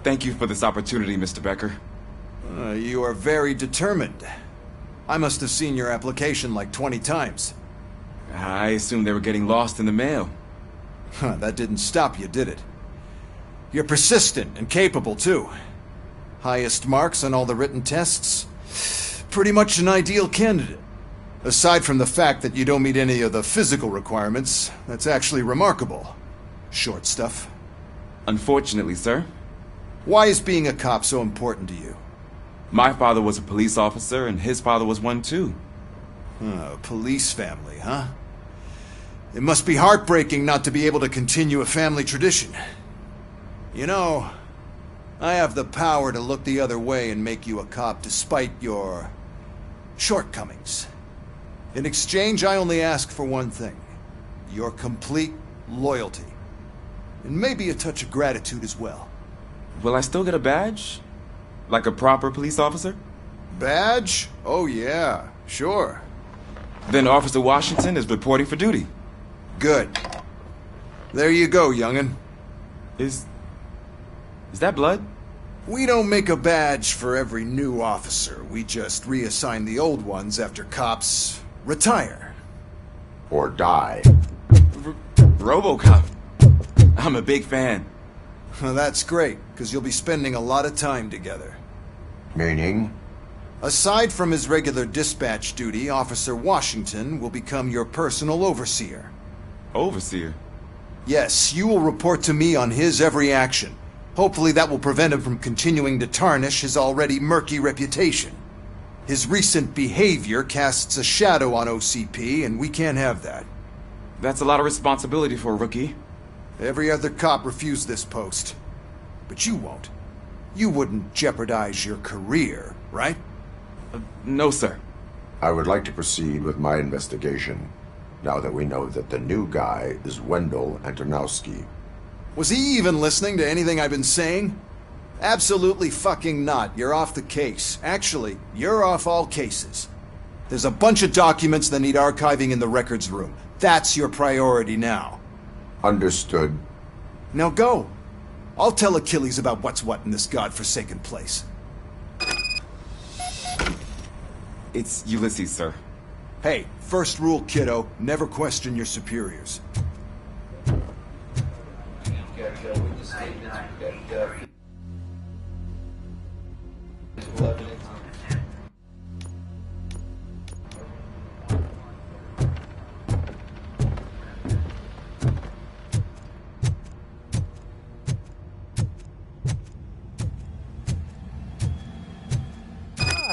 Thank you for this opportunity, Mr. Becker. You are very determined. I must have seen your application like 20 times. I assumed they were getting lost in the mail. That didn't stop you, did it? You're persistent and capable, too. Highest marks on all the written tests. Pretty much an ideal candidate. Aside from the fact that you don't meet any of the physical requirements, that's actually remarkable. Short stuff. Unfortunately, sir. Why is being a cop so important to you? My father was a police officer, and his father was one too. A police family, huh? It must be heartbreaking not to be able to continue a family tradition. You know, I have the power to look the other way and make you a cop despite your shortcomings. In exchange, I only ask for one thing. Your complete loyalty. And maybe a touch of gratitude as well. Will I still get a badge? Like a proper police officer? Badge? Oh yeah, sure. Then Officer Washington is reporting for duty. Good. There you go, young'un. Is that blood? We don't make a badge for every new officer. We just reassign the old ones after cops retire. Or die. RoboCop. I'm a big fan. Well, that's great, because you'll be spending a lot of time together. Meaning? Aside from his regular dispatch duty, Officer Washington will become your personal overseer. Overseer? Yes, you will report to me on his every action. Hopefully that will prevent him from continuing to tarnish his already murky reputation. His recent behavior casts a shadow on OCP, and we can't have that. That's a lot of responsibility for a rookie. Every other cop refused this post. But you won't. You wouldn't jeopardize your career, right? No, sir. I would like to proceed with my investigation, now that we know that the new guy is Wendell Antonowski. Was he even listening to anything I've been saying? Absolutely fucking not. You're off the case. Actually, you're off all cases. There's a bunch of documents that need archiving in the records room. That's your priority now. Understood. Now go. I'll tell Achilles about what's what in this godforsaken place. It's Ulysses, sir. Hey, first rule, kiddo, never question your superiors.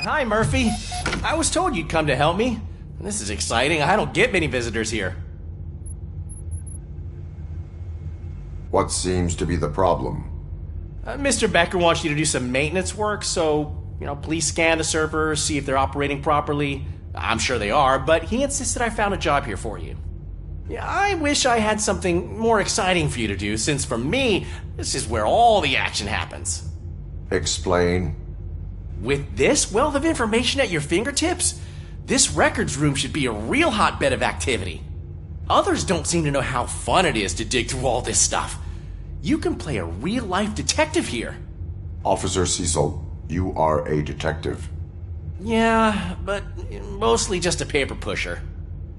Hi, Murphy. I was told you'd come to help me. This is exciting. I don't get many visitors here. What seems to be the problem? Mr. Becker wants you to do some maintenance work, so, please scan the servers, see if they're operating properly. I'm sure they are, but he insisted I found a job here for you. Yeah, I wish I had something more exciting for you to do, since for me, this is where all the action happens. Explain. With this wealth of information at your fingertips, this records room should be a real hotbed of activity. Others don't seem to know how fun it is to dig through all this stuff. You can play a real-life detective here. Officer Cecil, you are a detective. Yeah, but mostly just a paper pusher.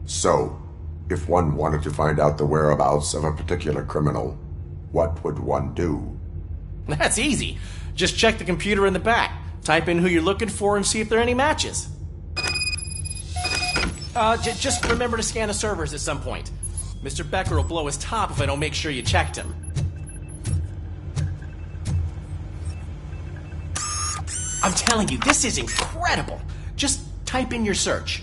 So, if one wanted to find out the whereabouts of a particular criminal, what would one do? That's easy. Just check the computer in the back. Type in who you're looking for and see if there are any matches. Just remember to scan the servers at some point. Mr. Becker will blow his top if I don't make sure you checked him. I'm telling you, this is incredible. Just type in your search.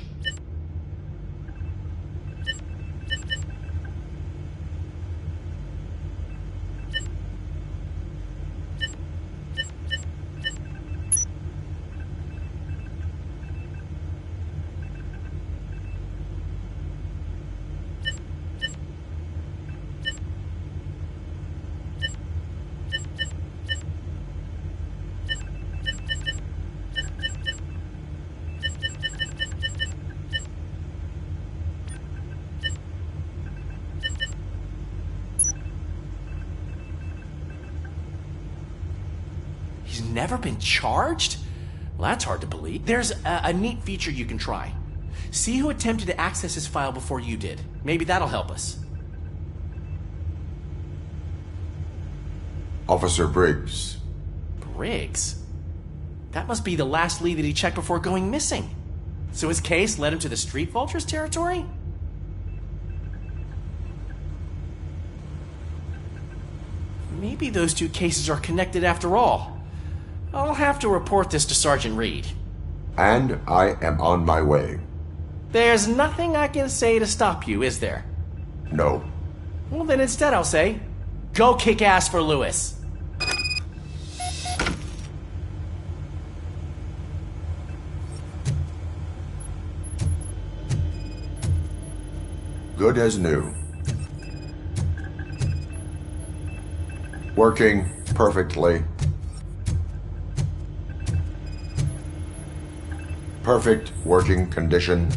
he's never been charged? Well, that's hard to believe. There's a neat feature you can try. See who attempted to access his file before you did. Maybe that'll help us. Officer Briggs. Briggs? That must be the last lead that he checked before going missing. So his case led him to the Street Vultures territory? Maybe those two cases are connected after all. I'll have to report this to Sergeant Reed. And I am on my way. There's nothing I can say to stop you, is there? No. Well, then instead I'll say, go kick ass for Lewis. Good as new. Working perfectly. Perfect working condition.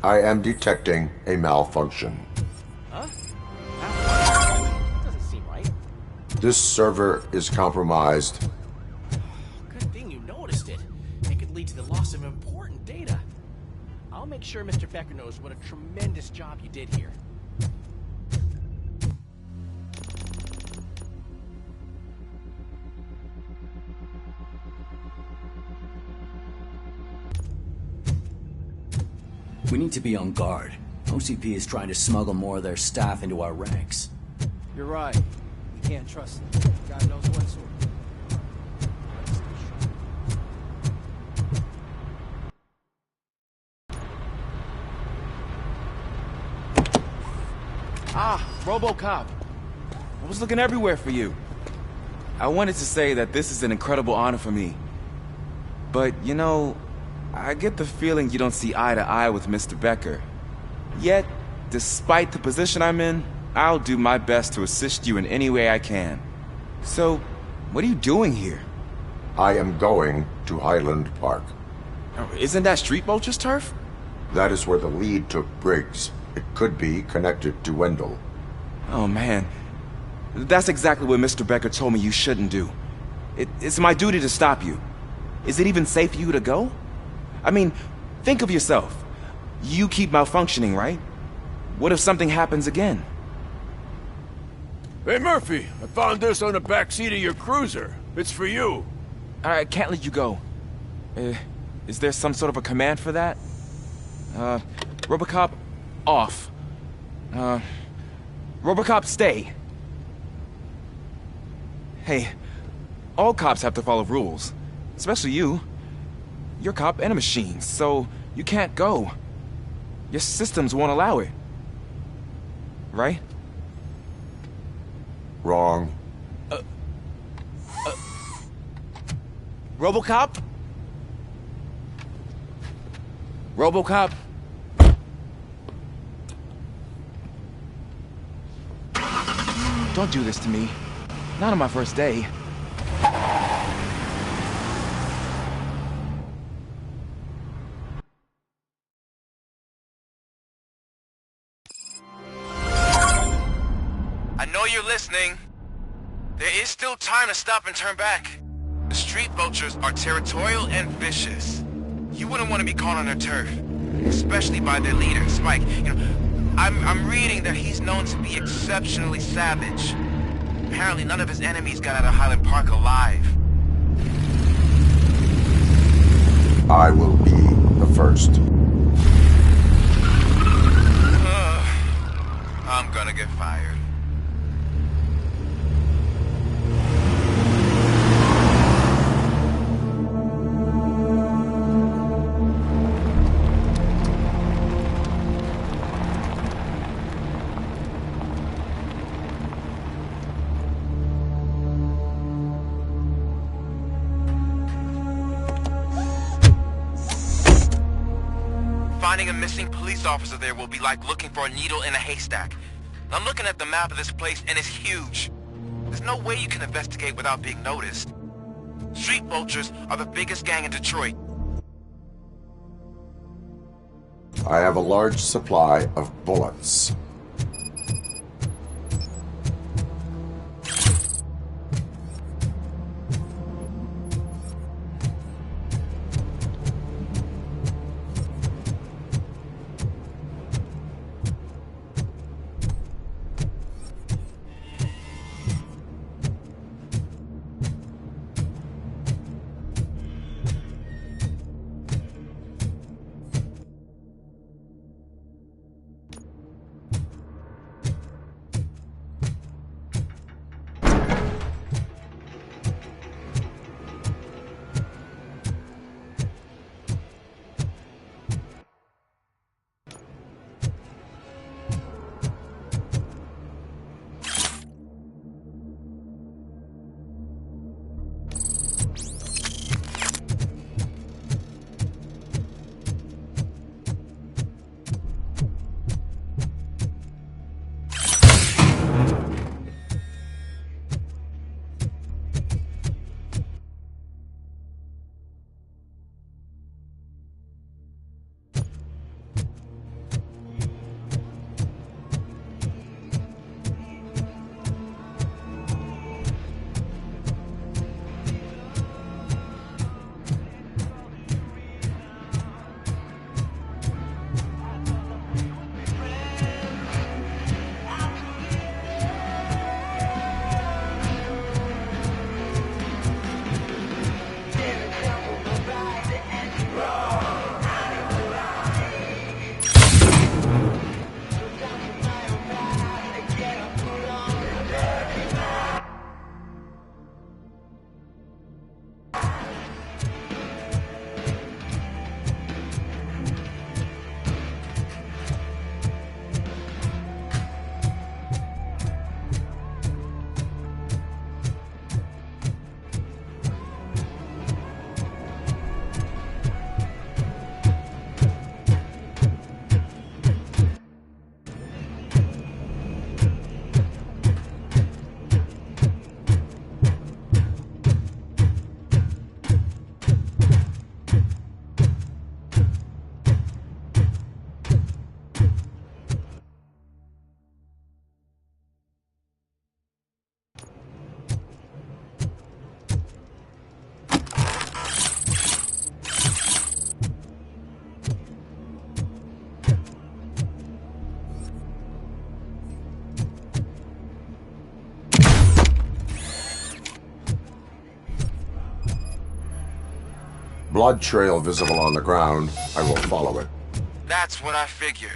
I am detecting a malfunction. Huh? Doesn't seem right. This server is compromised. Good thing you noticed it. It could lead to the loss of important data. I'll make sure Mr. Becker knows what a tremendous job you did here. We need to be on guard. OCP is trying to smuggle more of their staff into our ranks. You're right. We can't trust them. God knows what sort. Ah, RoboCop. I was looking everywhere for you. I wanted to say that this is an incredible honor for me. But, you know, I get the feeling you don't see eye to eye with Mr. Becker. Yet, despite the position I'm in, I'll do my best to assist you in any way I can. So, what are you doing here? I am going to Highland Park. Isn't that Street Vulture's turf? That is where the lead took Briggs. It could be connected to Wendell. Oh man, that's exactly what Mr. Becker told me you shouldn't do. It's my duty to stop you. Is it even safe for you to go? I mean, think of yourself. You keep malfunctioning, right? What if something happens again? Hey, Murphy, I found this on the back seat of your cruiser. It's for you. I can't let you go. Is there some sort of a command for that? RoboCop, off. RoboCop, stay. Hey, all cops have to follow rules. Especially you. You're a cop and a machine, so you can't go. Your systems won't allow it. Right? Wrong. RoboCop? RoboCop? Don't do this to me. Not on my first day. I know you're listening. There is still time to stop and turn back. The Street Vultures are territorial and vicious. You wouldn't want to be caught on their turf, especially by their leader, Spike. You know, I'm reading that he's known to be exceptionally savage. Apparently none of his enemies got out of Highland Park alive. I will be the first. I'm gonna get fired. Finding a missing police officer there will be like looking for a needle in a haystack. I'm looking at the map of this place and it's huge. There's no way you can investigate without being noticed. Street Vultures are the biggest gang in Detroit. I have a large supply of bullets. blood trail visible on the ground, I will follow it. That's what I figured.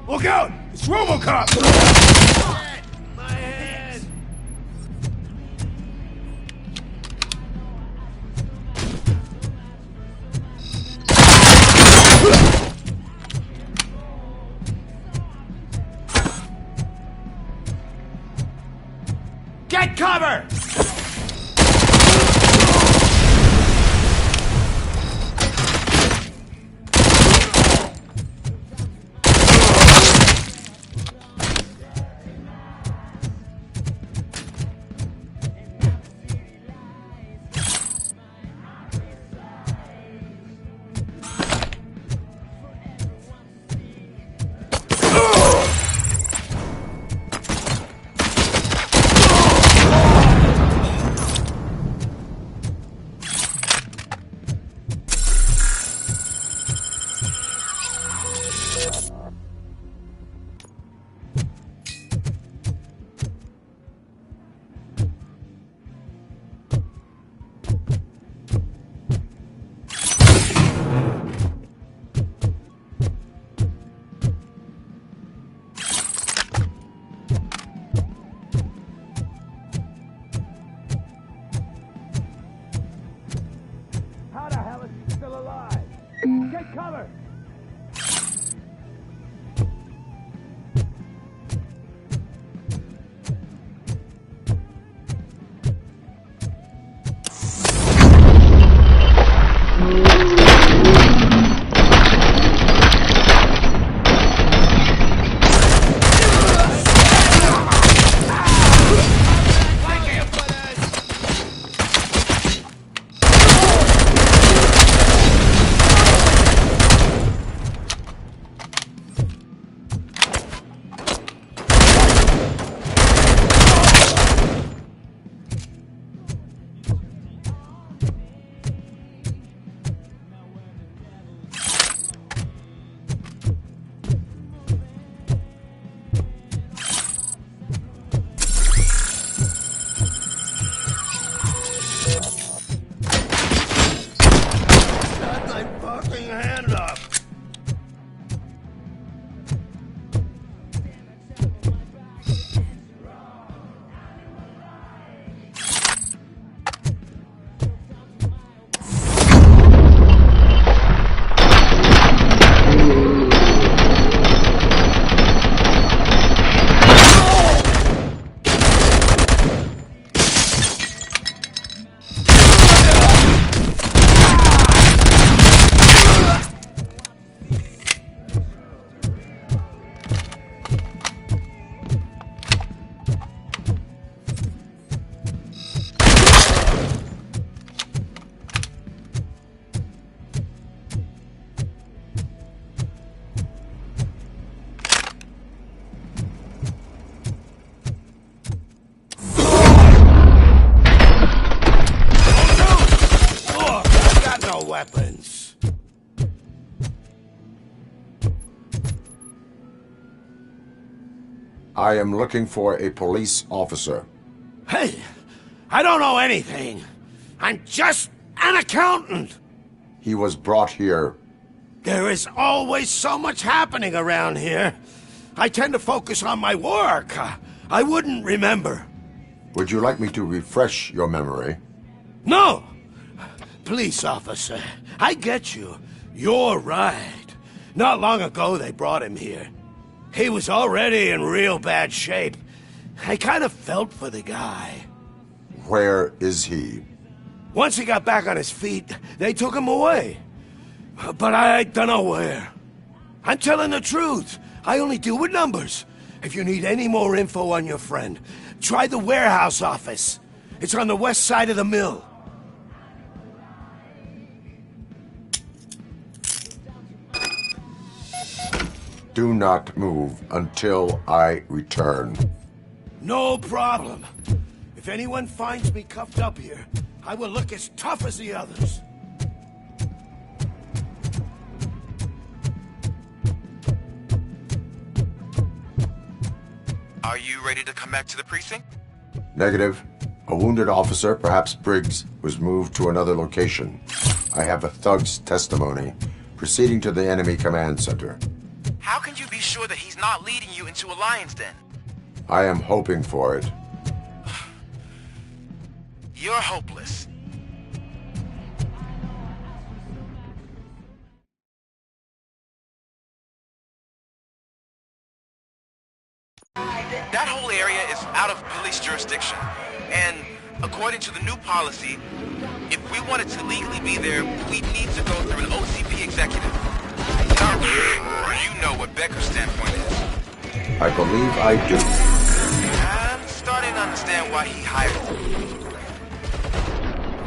Look out! It's RoboCop! My head! Get cover! cover! Weapons. I am looking for a police officer. Hey, I don't know anything. I'm just an accountant. He was brought here. There is always so much happening around here. I tend to focus on my work. I wouldn't remember. Would you like me to refresh your memory? No! Police officer, I get you. You're right. Not long ago they brought him here. He was already in real bad shape. I kind of felt for the guy. Where is he? Once he got back on his feet, they took him away. But I don't know where. I'm telling the truth. I only deal with numbers. If you need any more info on your friend, try the warehouse office. It's on the west side of the mill. Do not move until I return. No problem. If anyone finds me cuffed up here, I will look as tough as the others. Are you ready to come back to the precinct? Negative. A wounded officer, perhaps Briggs, was moved to another location. I have a thug's testimony, proceeding to the enemy command center. How can you be sure that he's not leading you into a lion's den? I am hoping for it. You're hopeless. That whole area is out of police jurisdiction, and according to the new policy, if we wanted to legally be there, we'd need to go through an OCP executive. You know what Becker's standpoint is. I believe I do. I'm starting to understand why he hired you.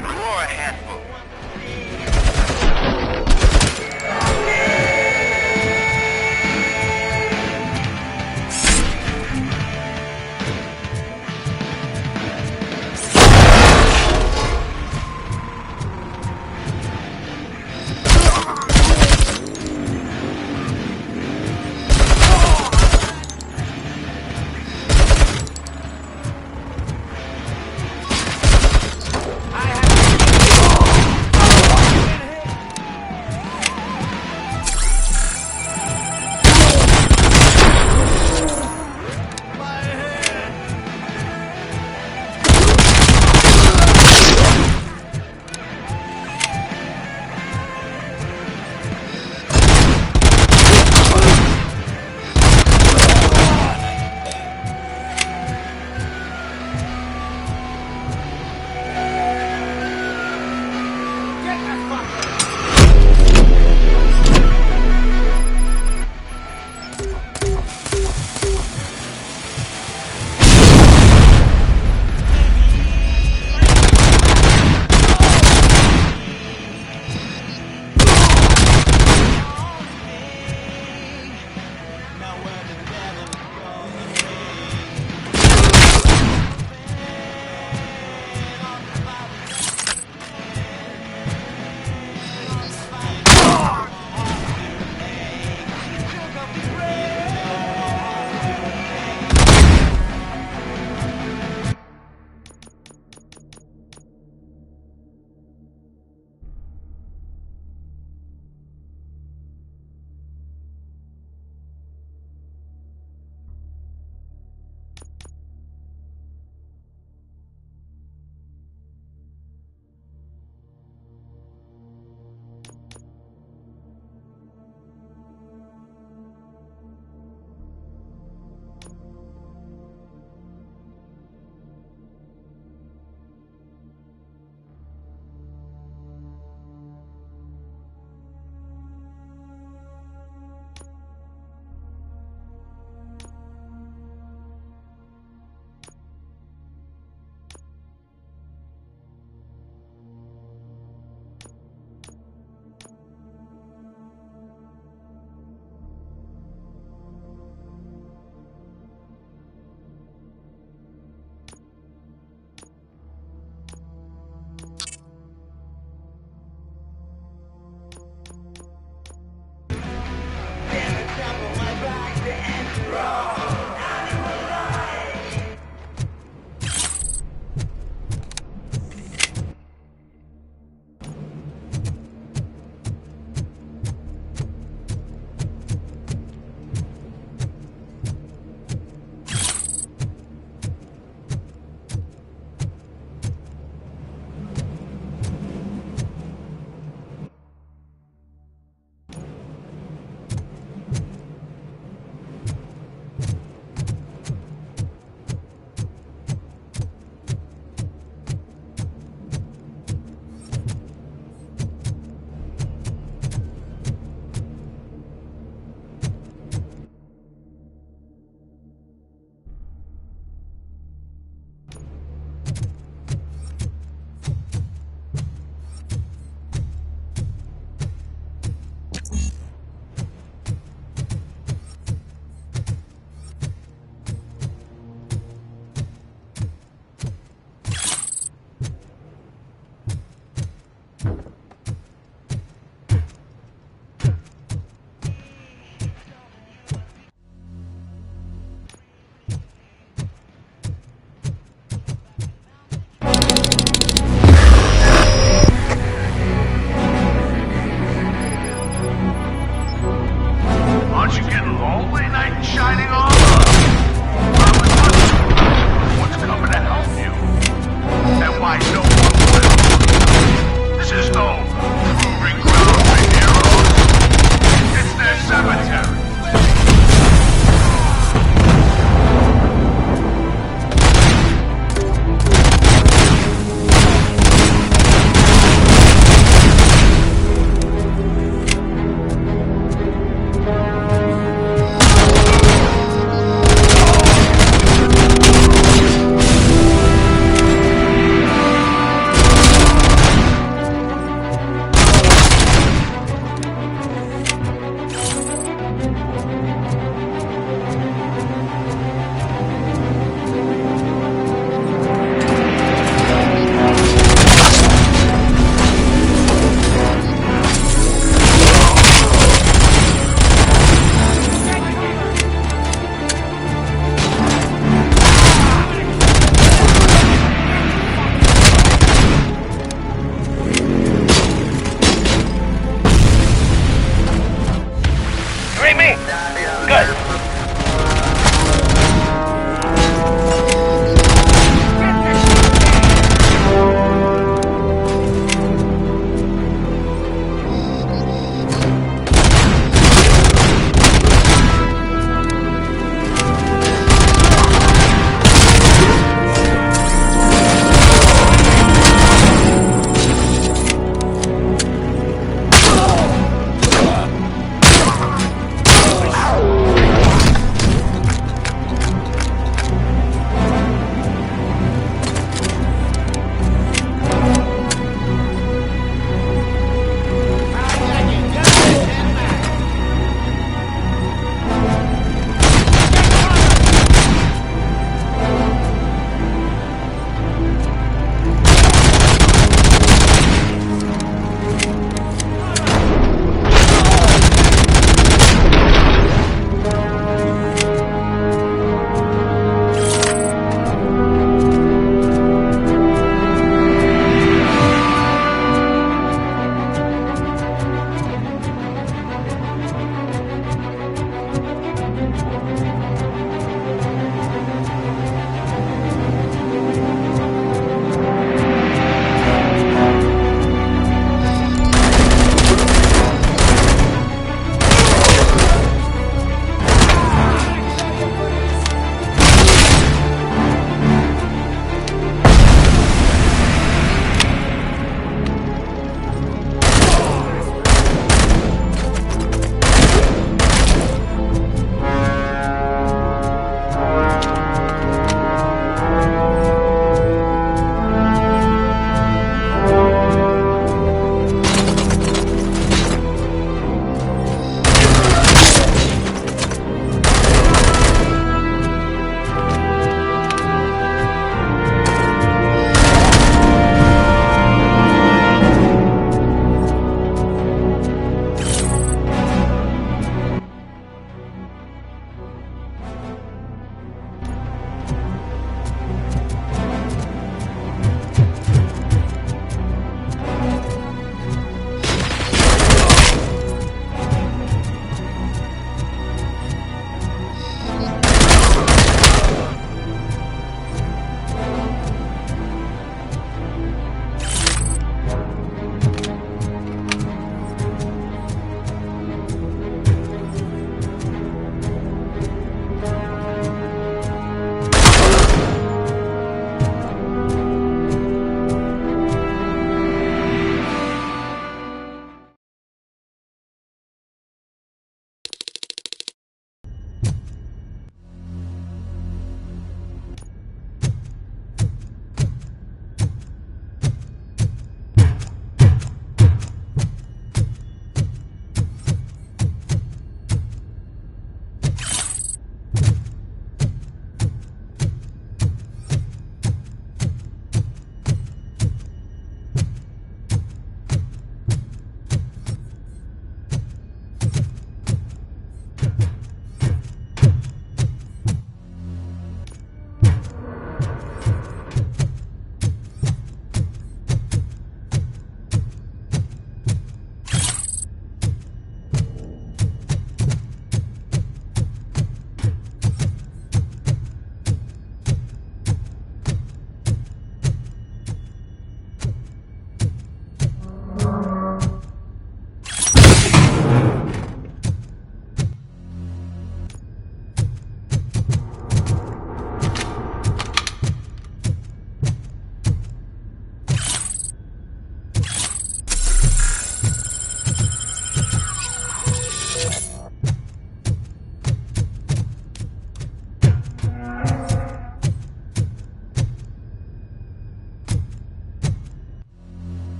You're a handful.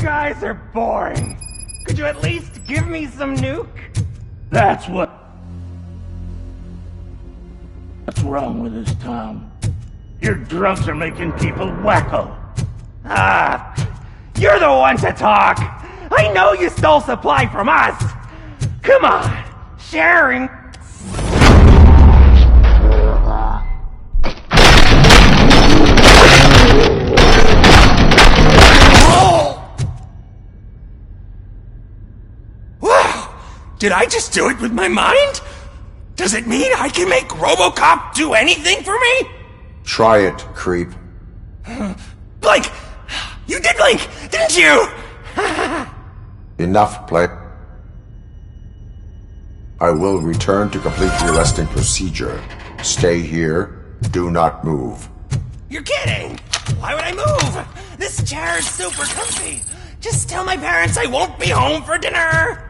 guys are boring. Could you at least give me some nuke? That's what's wrong with this town. Your drugs are making people wacko. Ah, you're the one to talk. I know you stole supply from us. Come on, sharing. Did I just do it with my mind? Does it mean I can make RoboCop do anything for me? Try it, creep. Blink! You did blink, didn't you? Enough, play. I will return to complete the arresting procedure. Stay here. Do not move. You're kidding! Why would I move? This chair is super comfy. Just tell my parents I won't be home for dinner.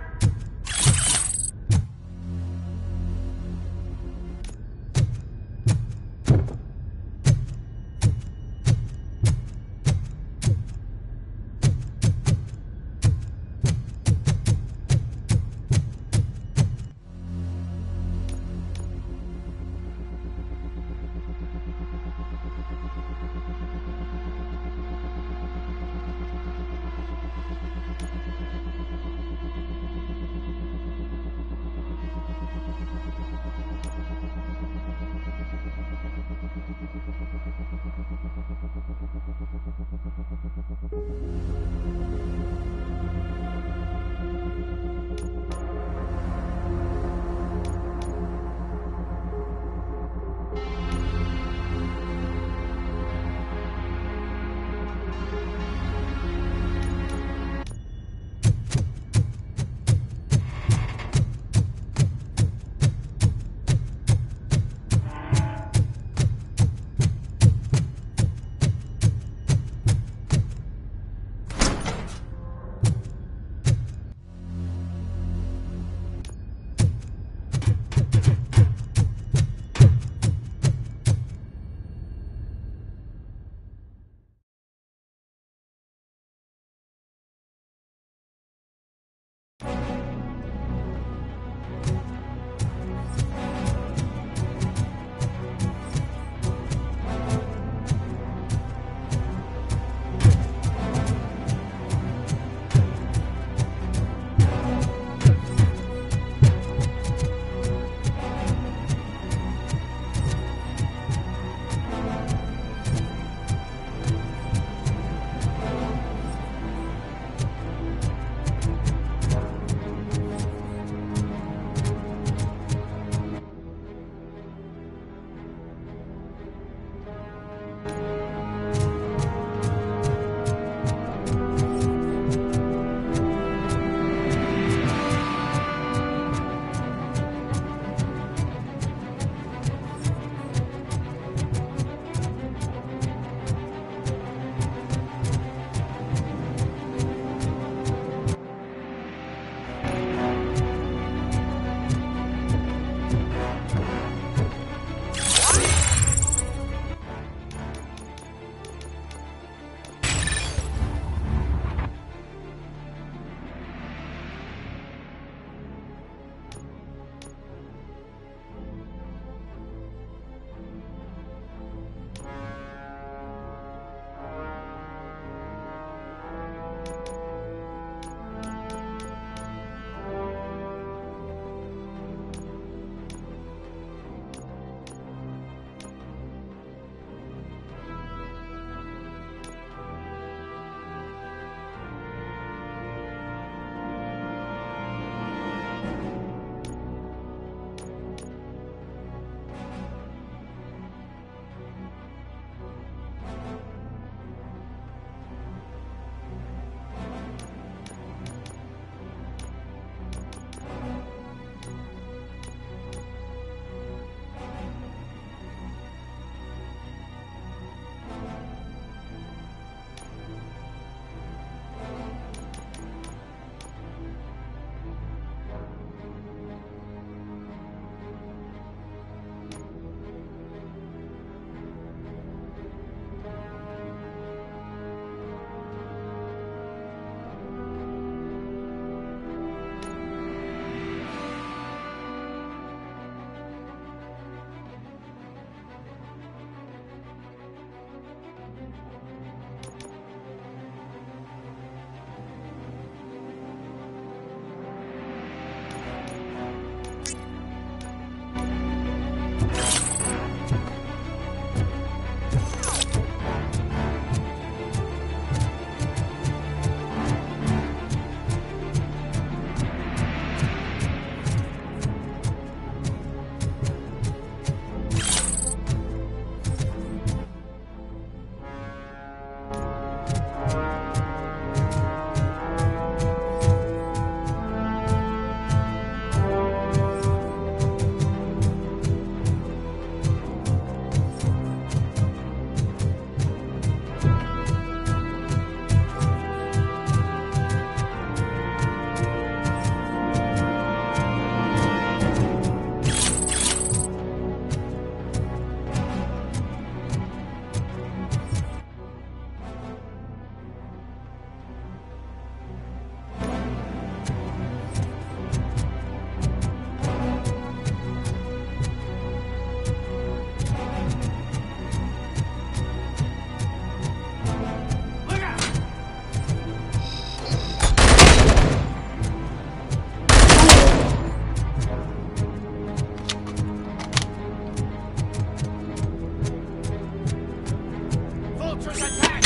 Vultures attack!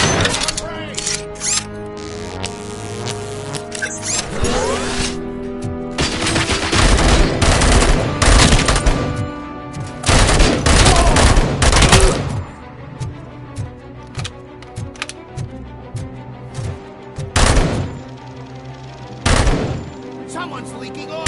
Hurry! Someone's leaking oil!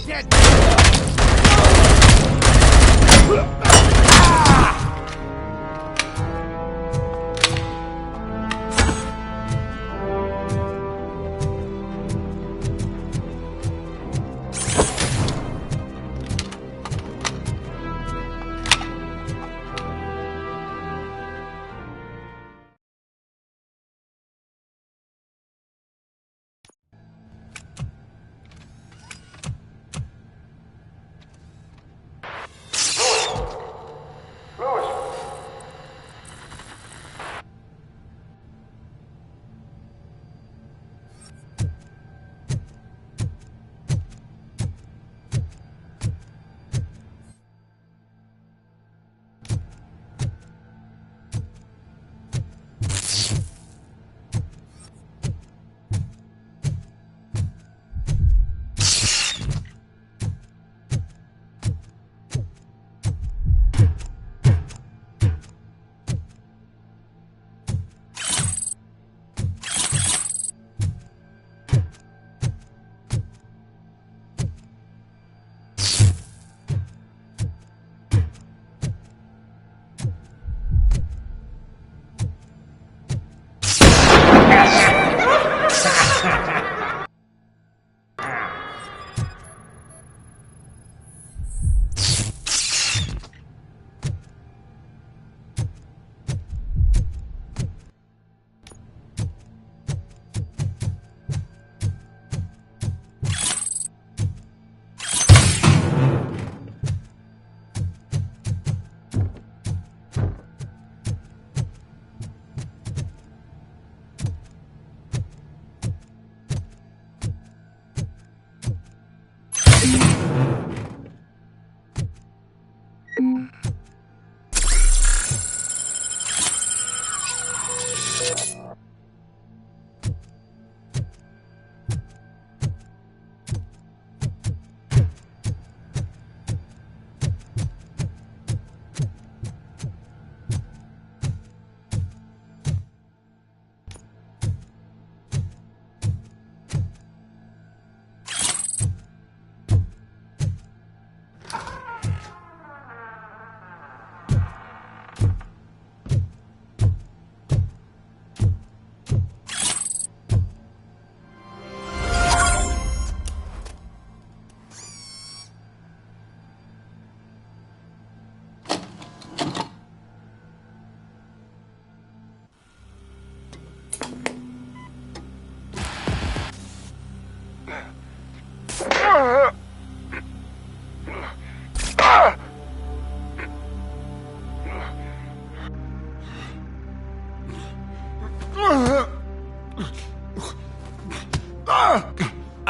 Dead!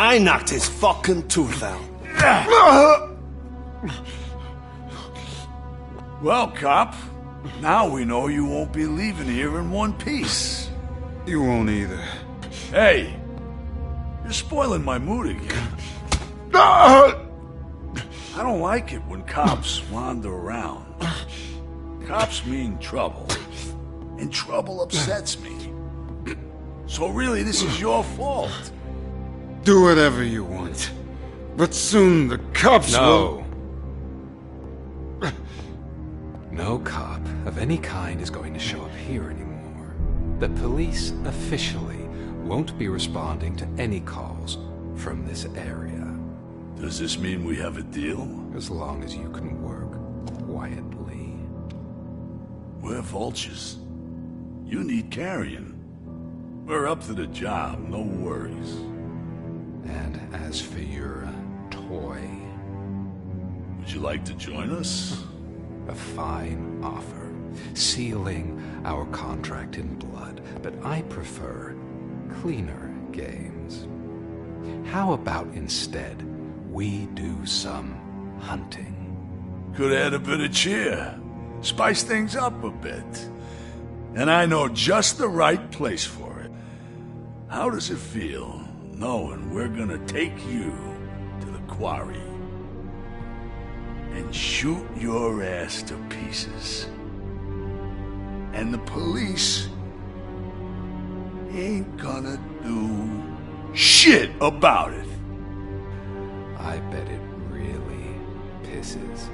I knocked his fucking tooth out. Well, cop, now we know you won't be leaving here in one piece. You won't either. Hey, you're spoiling my mood again. I don't like it when cops wander around. Cops mean trouble, and trouble upsets me. So really, this is your fault. Do whatever you want. But soon the cops will... No cop of any kind is going to show up here anymore. The police officially won't be responding to any calls from this area. Does this mean we have a deal? As long as you can work quietly. We're vultures. You need carrion. We're up to the job, no worries. And as for your toy, Would you like to join us? A fine offer, sealing our contract in blood, but I prefer cleaner games. How about instead we do some hunting? Could add a bit of cheer, spice things up a bit. And I know just the right place for it. How does it feel knowing we're gonna take you to the quarry and shoot your ass to pieces? And the police ain't gonna do shit about it. I bet it really pisses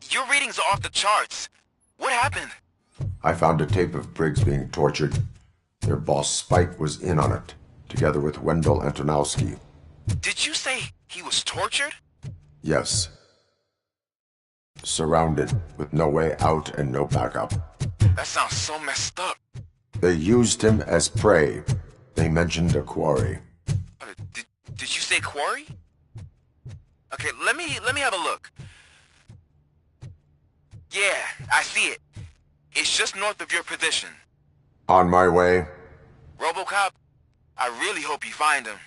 Your readings are off the charts. What happened? I found a tape of Briggs being tortured. Their boss Spike was in on it, together with Wendell Antonowski. Did you say he was tortured? Yes. Surrounded, with no way out and no backup. That sounds so messed up. They used him as prey. They mentioned a quarry. Did you say quarry? Okay, let me have a look. Yeah, I see it. It's just north of your position. On my way. RoboCop, I really hope you find him.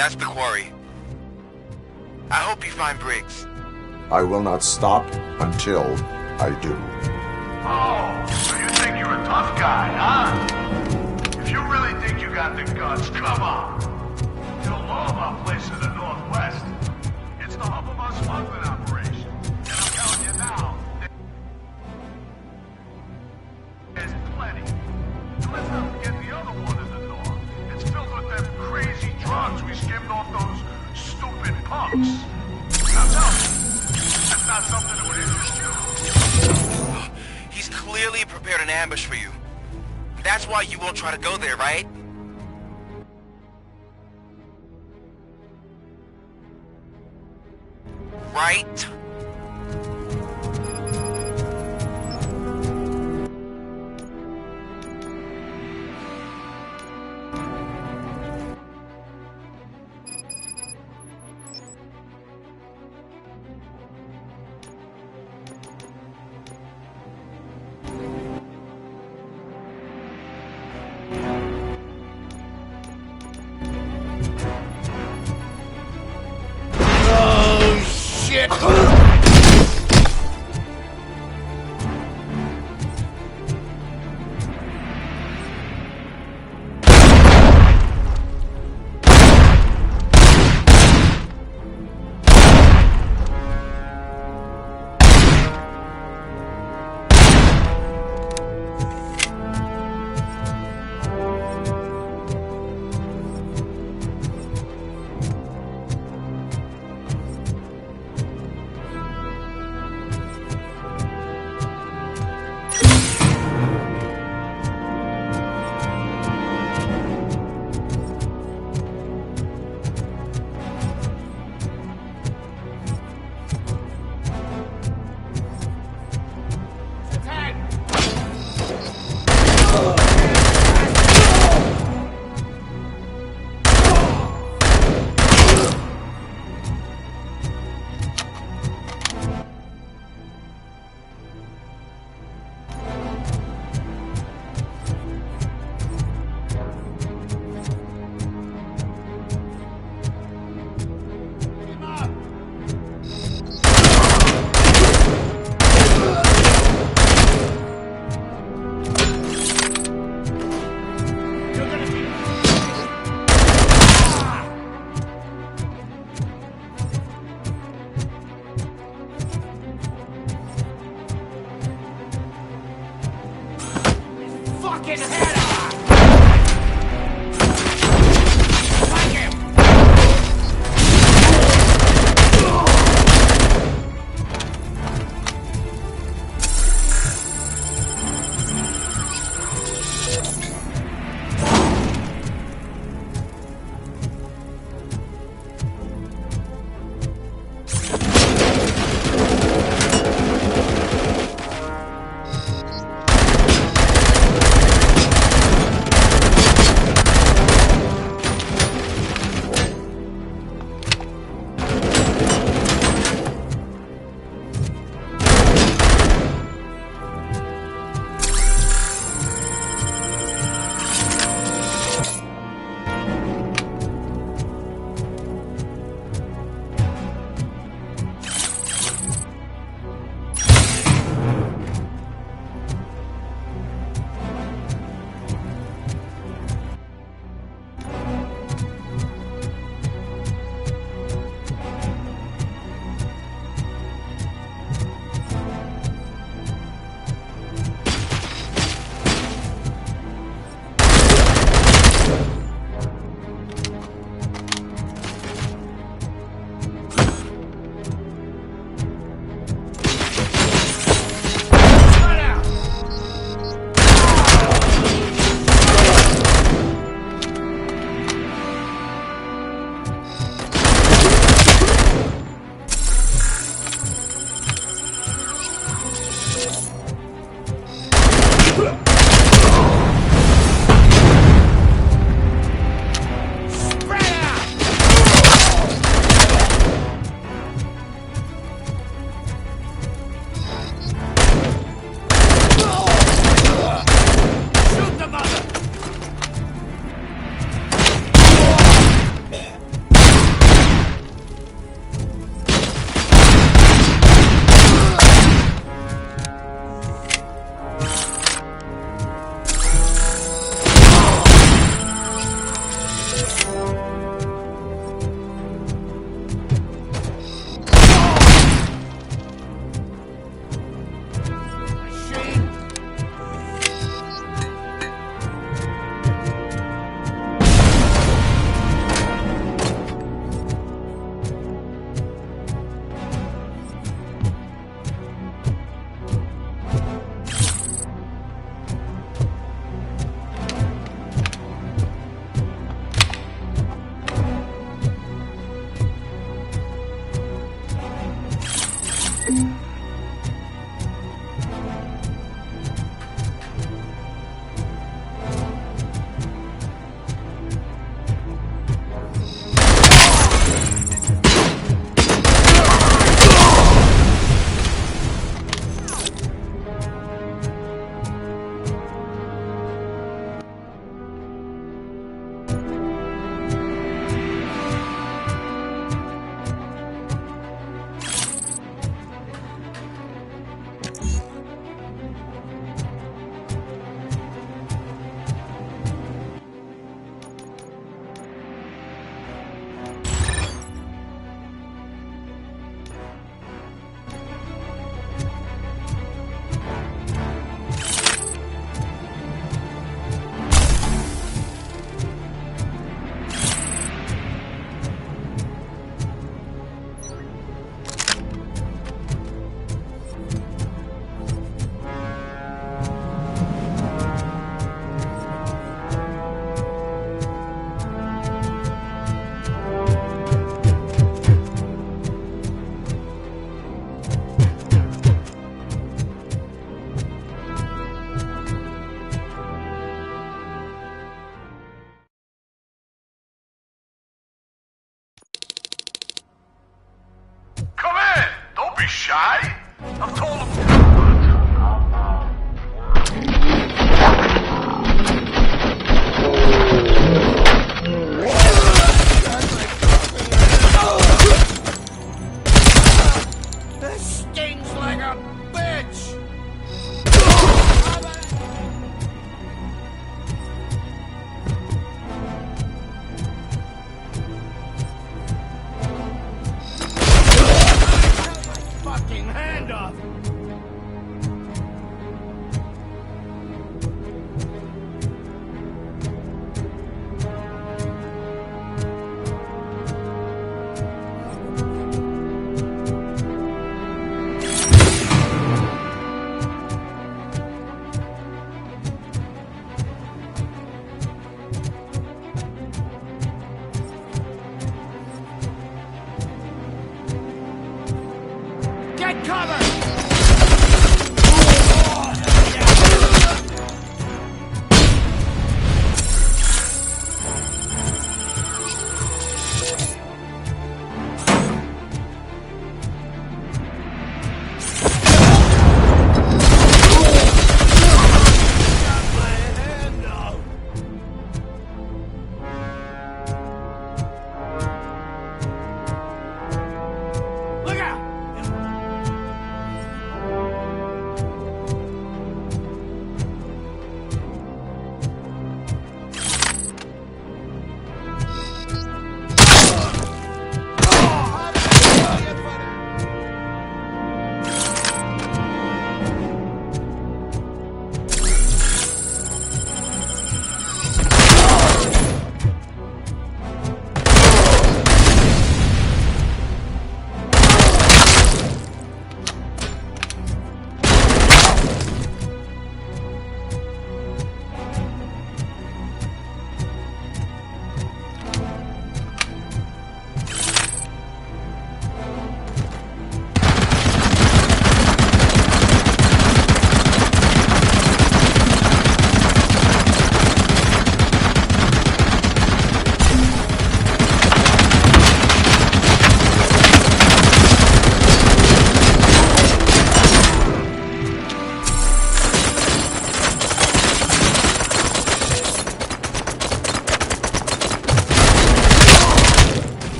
That's the quarry. I hope you find Briggs. I will not stop until I do. Oh, so you think you're a tough guy, huh? If you really think you got the guts, come on. You'll know about place in the Northwest. It's the hub of our smuggling operation. And I'm telling you now, there's plenty. So let's not forget the other one in the north. It's filled with them crazy drugs we skimmed off those stupid punks. Now tell me, that's not something that would interest you? He's clearly prepared an ambush for you. That's why you won't try to go there, right? Right?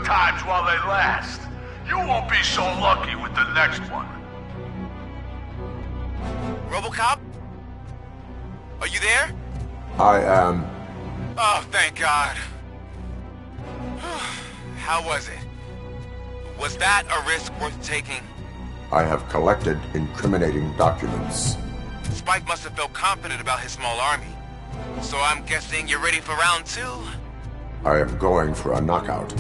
times while they last. You won't be so lucky with the next one. RoboCop? Are you there? I am. Oh, thank God. How was it? Was that a risk worth taking? I have collected incriminating documents. Spike must have felt confident about his small army. So I'm guessing you're ready for round 2? I am going for a knockout.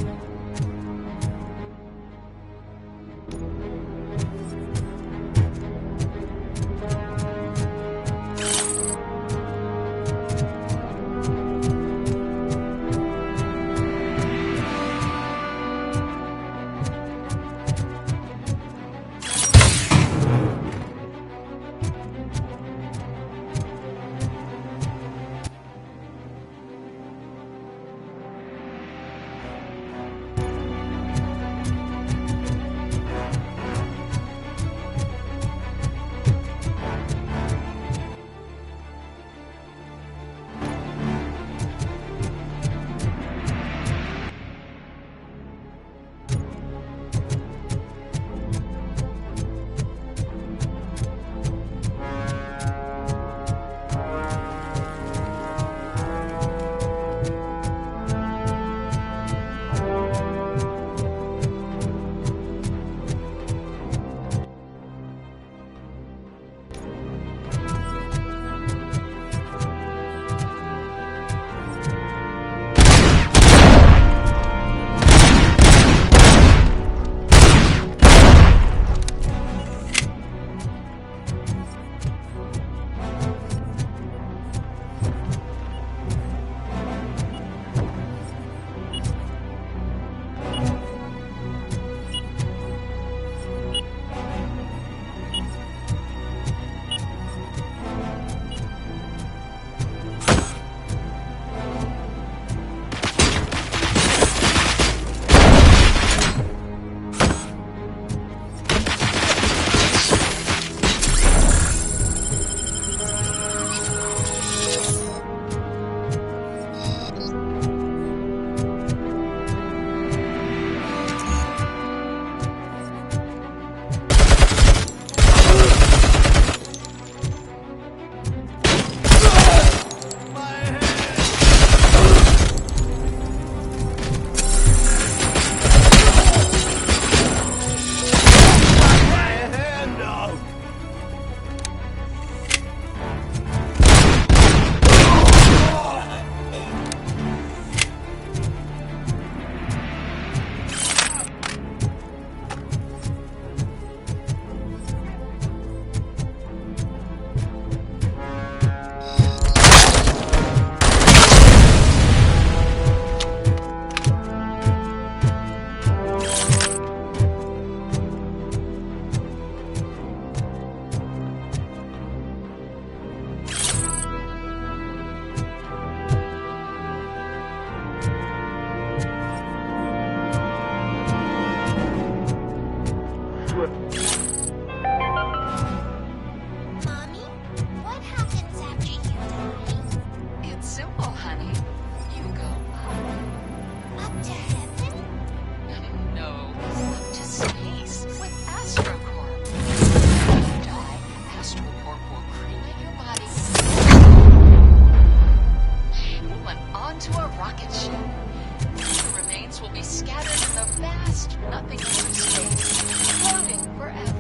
will be scattered in the vast nothingness of space, floating forever.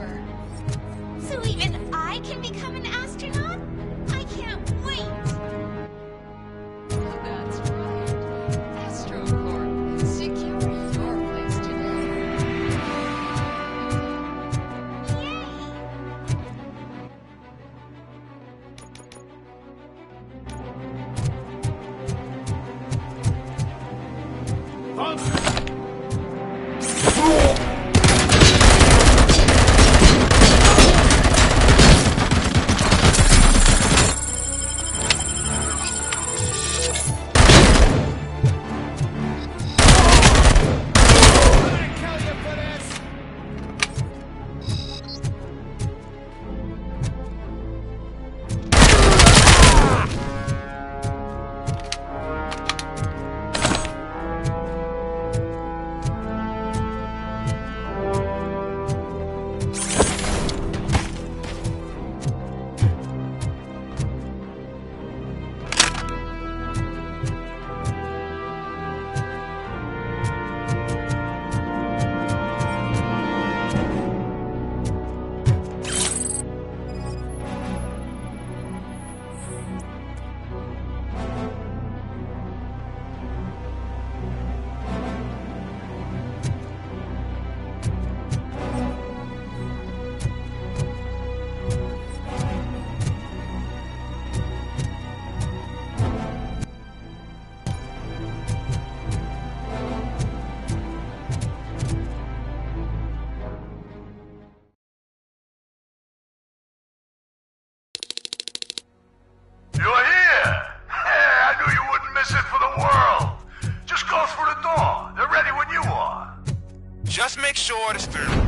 make sure to stir.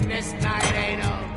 This night ain't over.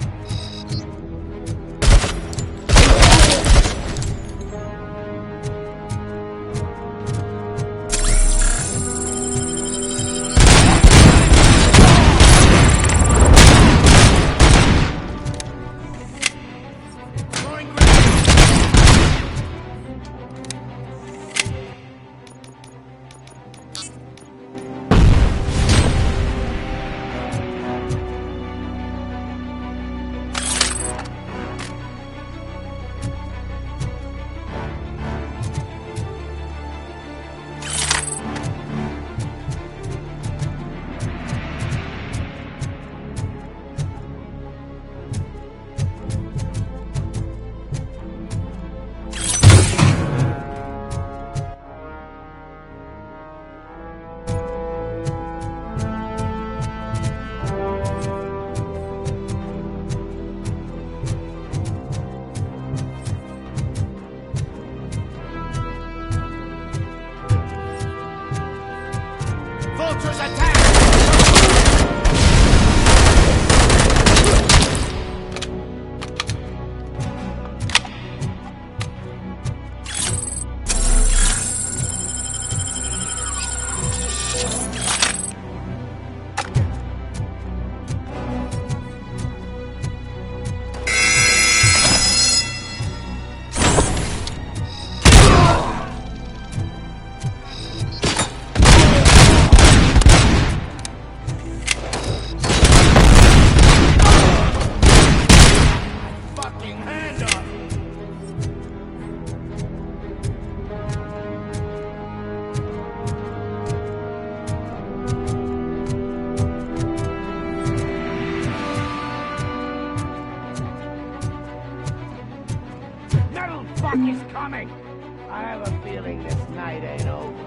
Vultures attack! Fuck is coming! I have a feeling this night ain't over.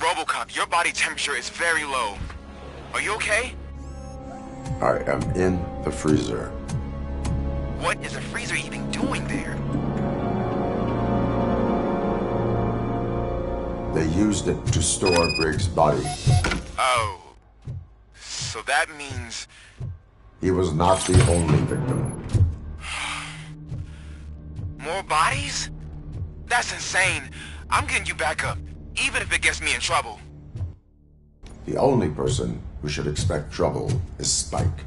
RoboCop, your body temperature is very low. Are you okay? I am in the freezer. What is the freezer even doing there? They used it to store Briggs' body. Oh. So that means... He was not the only victim. More bodies? That's insane. I'm getting you back up, even if it gets me in trouble. The only person who should expect trouble is Spike.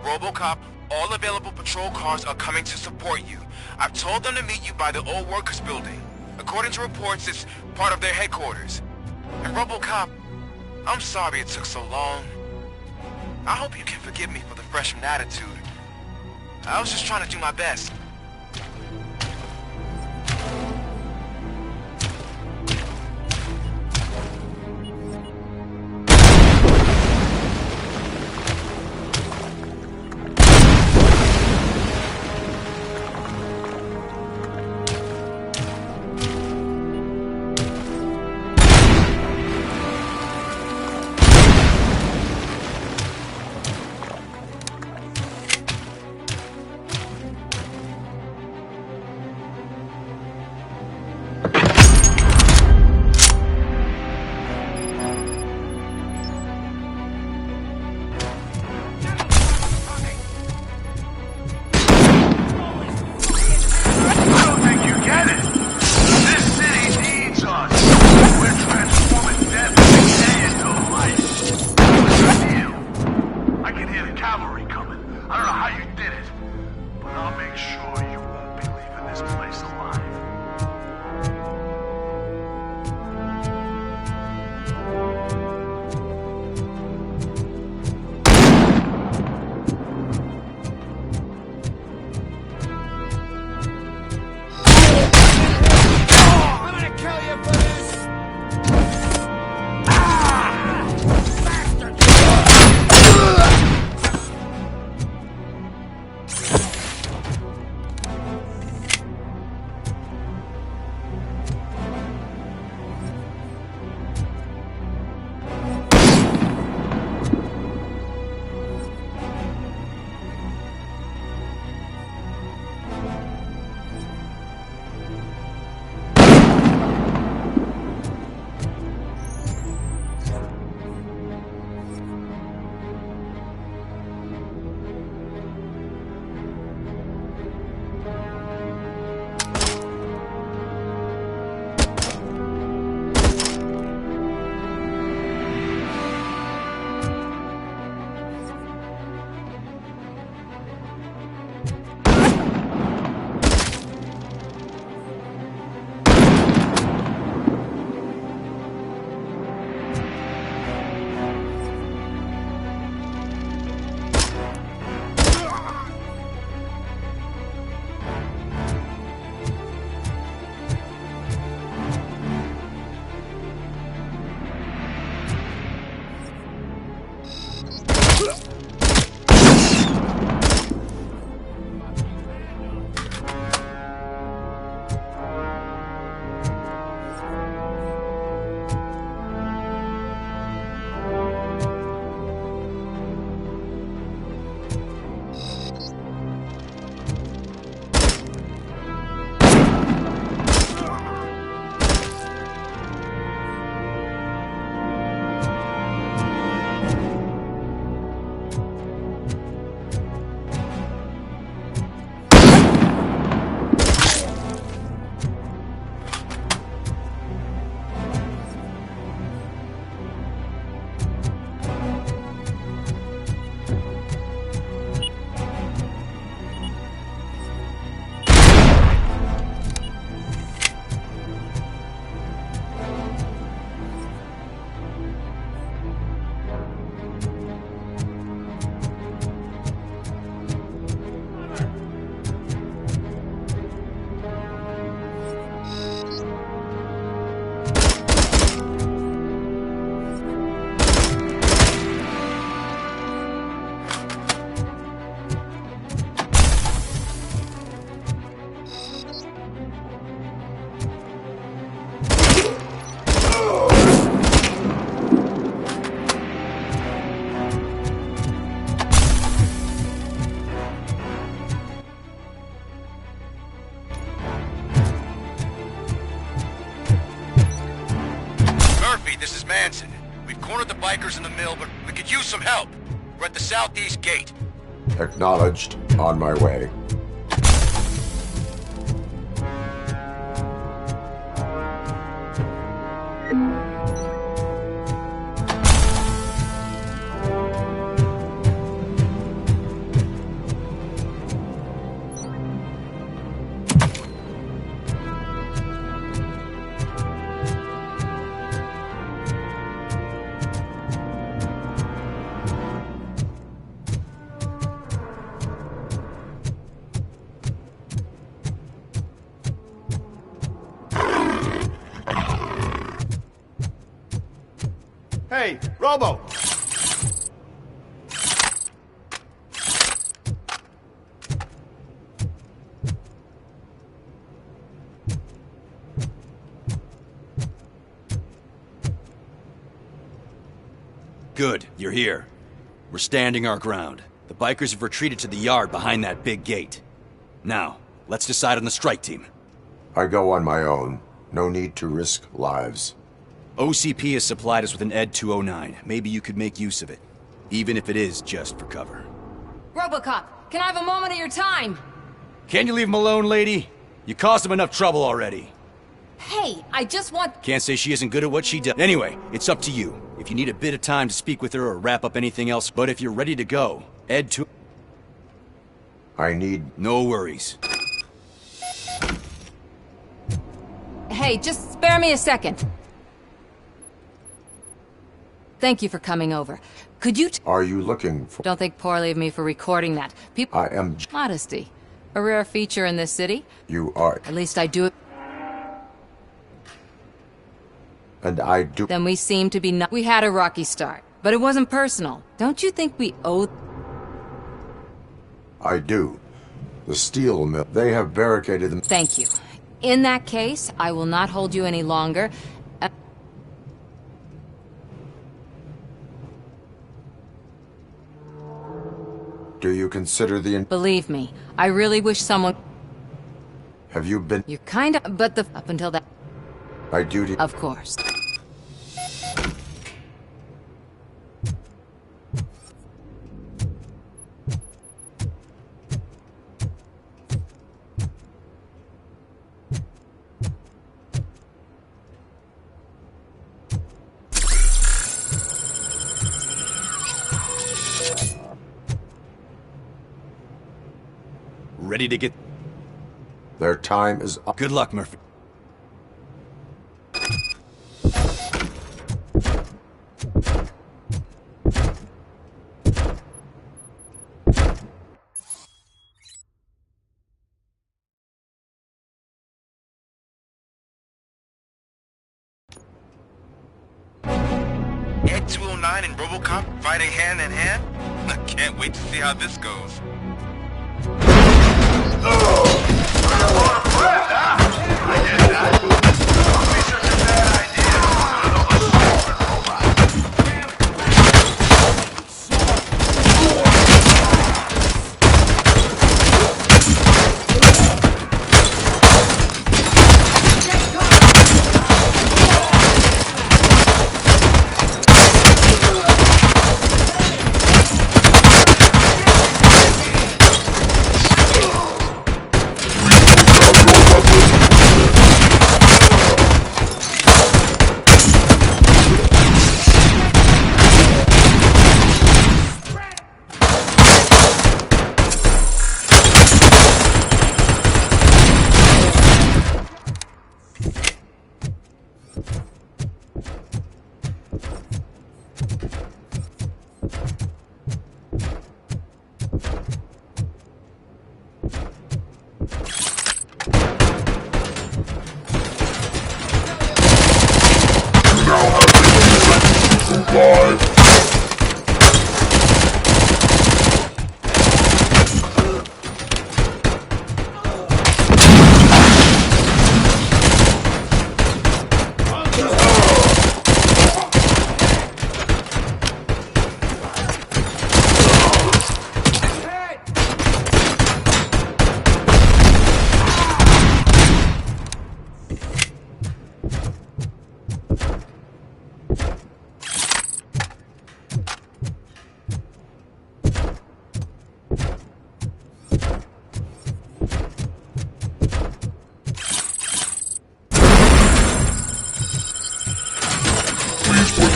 RoboCop, all available patrol cars are coming to support you. I've told them to meet you by the old workers building. According to reports, it's part of their headquarters. And RoboCop, I'm sorry it took so long. I hope you can forgive me for the freshman attitude. I was just trying to do my best. cornered the bikers in the mill, but we could use some help. We're at the southeast gate. Acknowledged. On my way. Hey, Robo! Good, you're here. We're standing our ground. The bikers have retreated to the yard behind that big gate. Now, let's decide on the strike team. I go on my own. No need to risk lives. OCP has supplied us with an ED 209. Maybe you could make use of it, even if it is just for cover. RoboCop, can I have a moment of your time? Can you leave him alone, lady? You caused him enough trouble already. Hey, I just want... Can't say she isn't good at what she does. Anyway, it's up to you. If you need a bit of time to speak with her or wrap up anything else, but if you're ready to go, ED 2... I need... No worries. Hey, just spare me a second. Thank you for coming over. Could you... Are you looking for... Don't think poorly of me for recording that. People... I am... Modesty. A rare feature in this city. You are... At least I do it... And I do... Then we seem to be not... We had a rocky start, but it wasn't personal. Don't you think we owe... I do. The steel mill... They have barricaded them... Thank you. In that case, I will not hold you any longer. Do you consider the... Believe me, I really wish someone... Have you been... You're kinda... But the... Up until that... My duty... Of course. Ready to get... Their time is up. Good luck, Murphy. Ed 209 and RoboCop fighting hand in hand? I can't wait to see how this goes.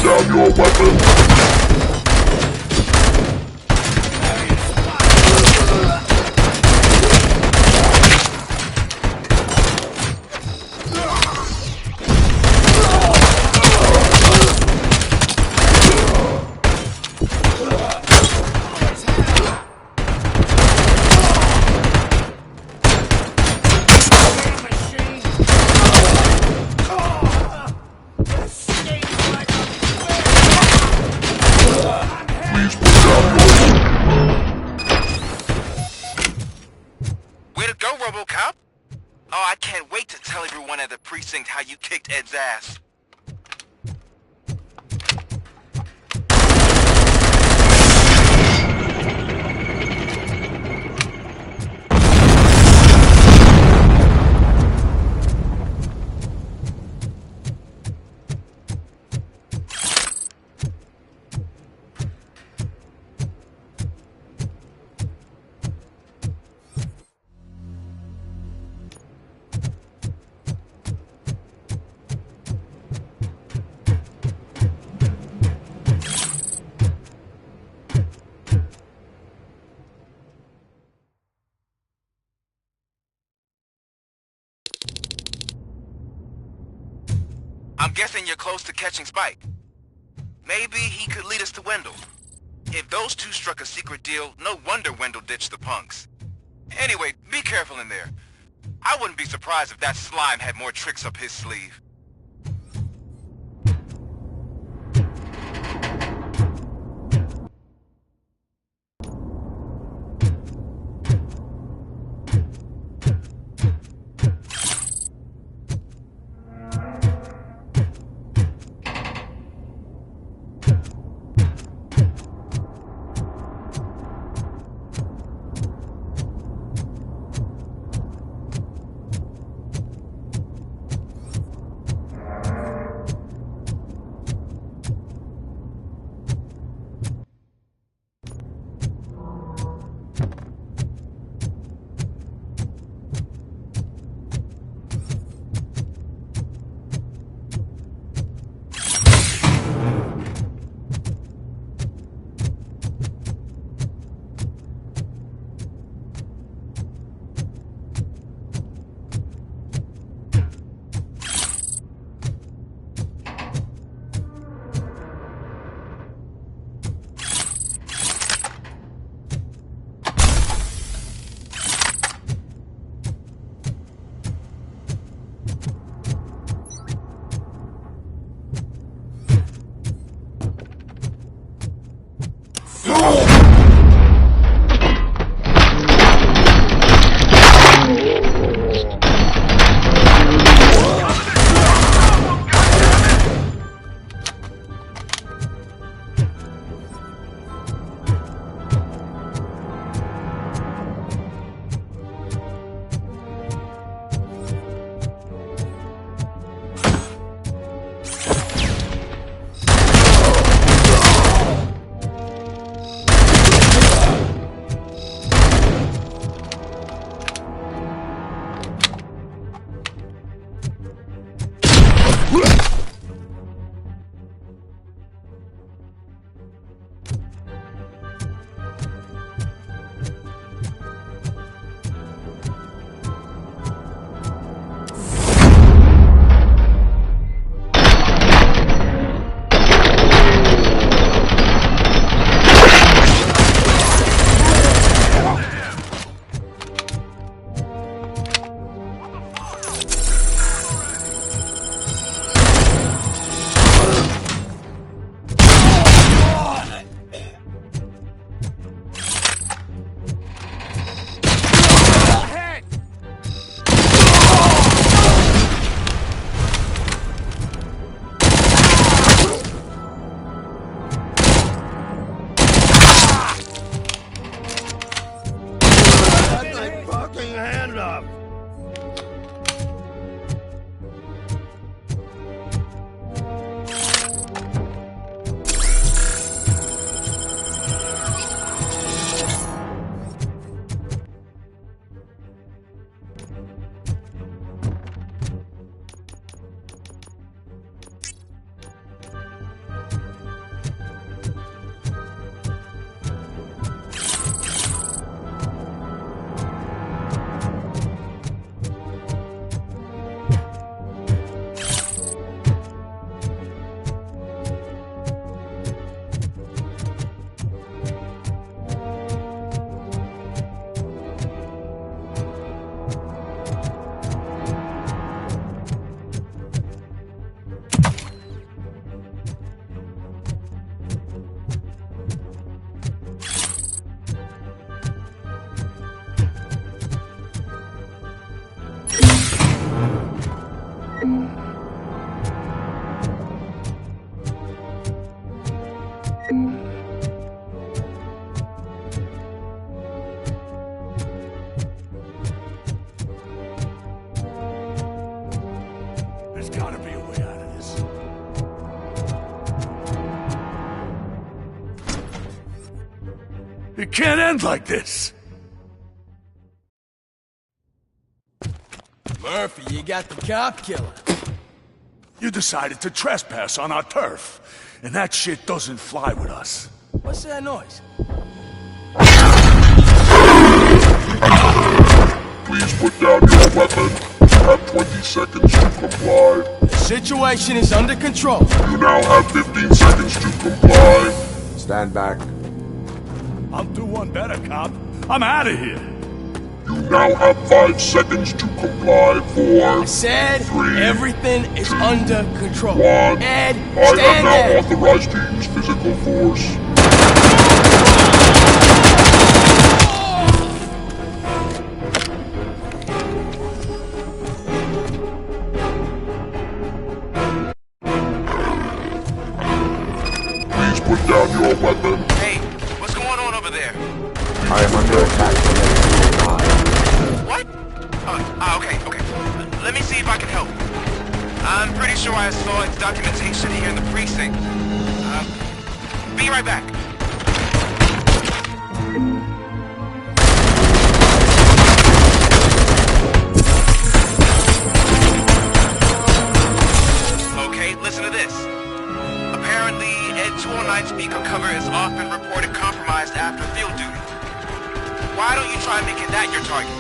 down your weapon! at the precinct how you kicked Ed's ass. I'm guessing you're close to catching Spike. Maybe he could lead us to Wendell. If those two struck a secret deal, no wonder Wendell ditched the punks. Anyway, be careful in there. I wouldn't be surprised if that slime had more tricks up his sleeve. There's gotta be a way out of this. It can't end like this. Murphy, you got the cop killer. You decided to trespass on our turf, and that shit doesn't fly with us. What's that noise? Please put down your weapon. You have 20 seconds to comply. The situation is under control. You now have 15 seconds to comply. Stand back. I'll do one better, cop. I'm out of here. You now have 5 seconds to comply. 4, I said 3, everything is 2, under control. 1. Ed, I stand am now there. authorized to use physical force. Please put down your weapon. Hey, what's going on over there? I am under attack from Ed 209. What? Okay. Let me see if I can help. I'm pretty sure I saw its documentation here in the precinct. Be right back. Okay, listen to this. Apparently, Ed 209 speaker cover is often reported compromised after field duty. Why don't you try making that your target?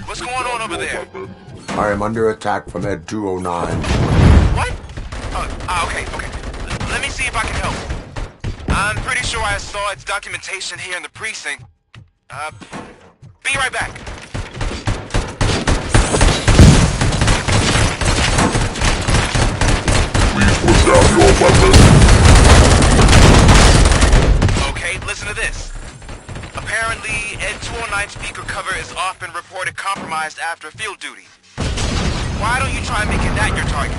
What's going on over there? I am under attack from Ed 209. What? Okay. Let me see if I can help. I'm pretty sure I saw its documentation here in the precinct. Be right back. cover is often reported compromised after field duty. Why don't you try making that your target?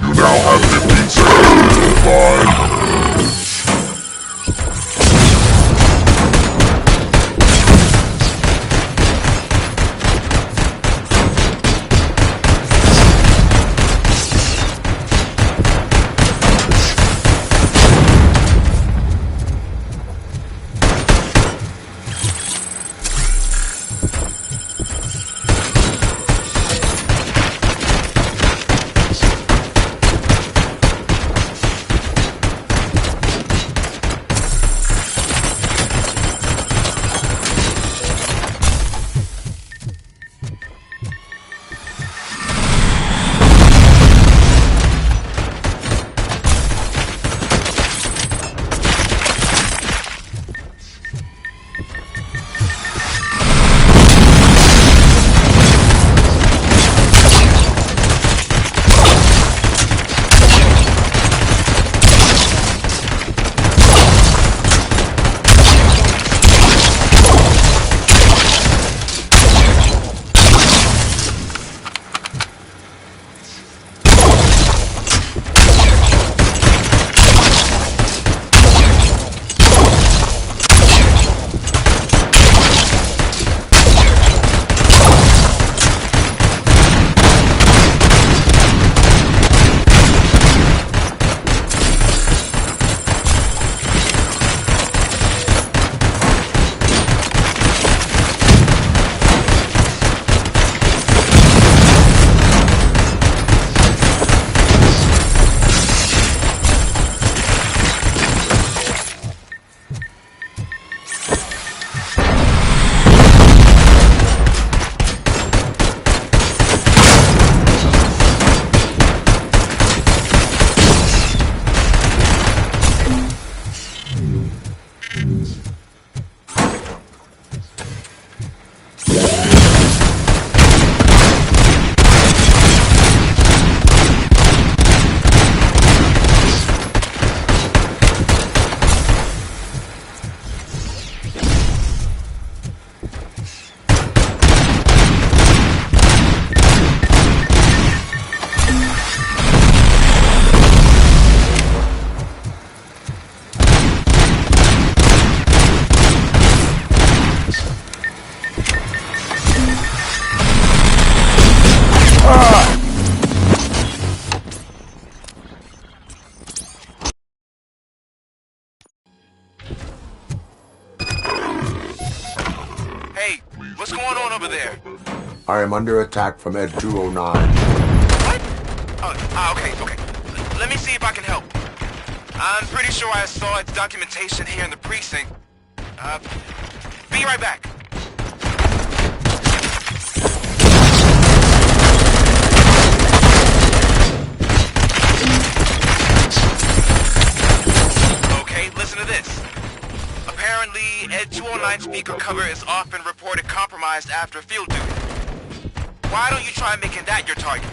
You now have 15 seconds to reply. What's going on over there? I am under attack from Ed 209. What? Okay. Let me see if I can help. I'm pretty sure I saw its documentation here in the precinct. Be right back. Okay, listen to this. Apparently, Ed 209 speaker cover is often reported compromised after field duty. Why don't you try making that your target?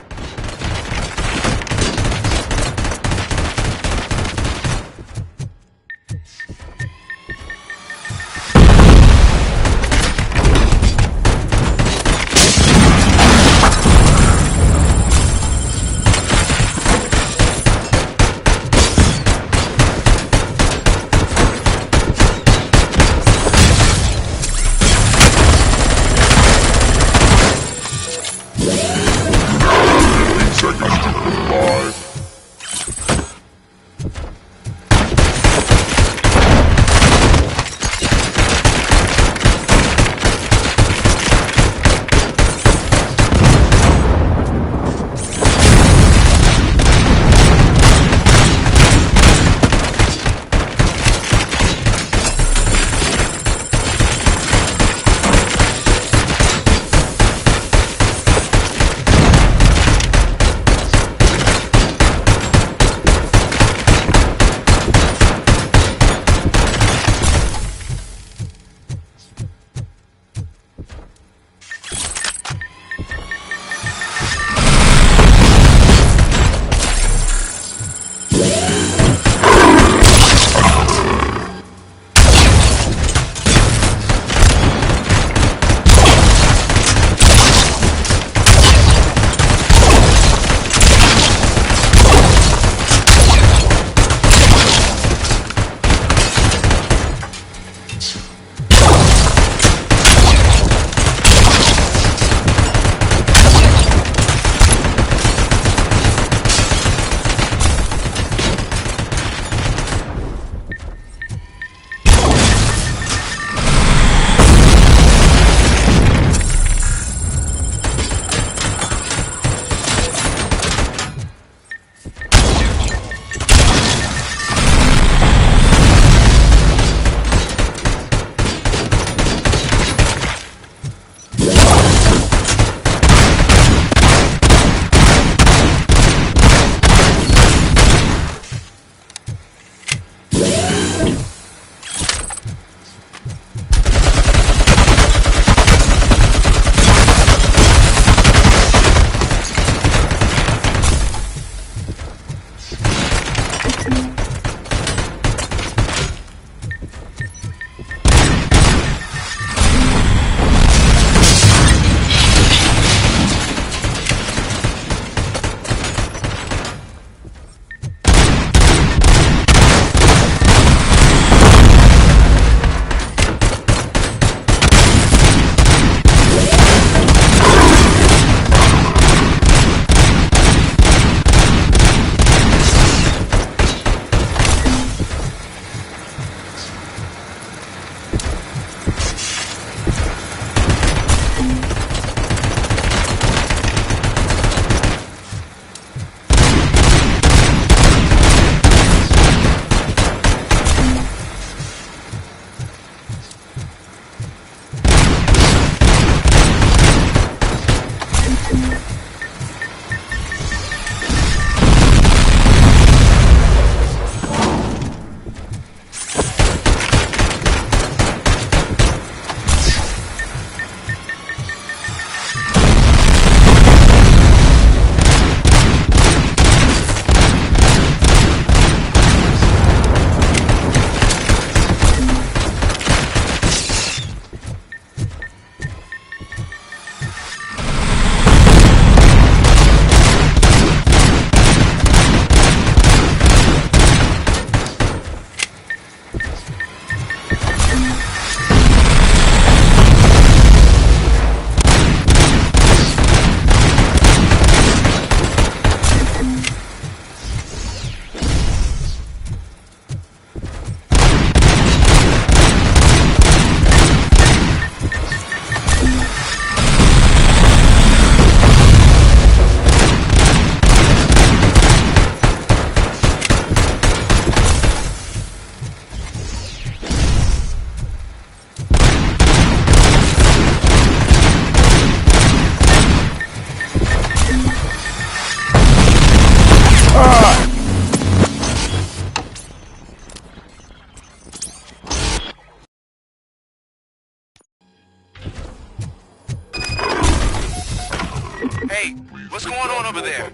Hey, what's going on over there?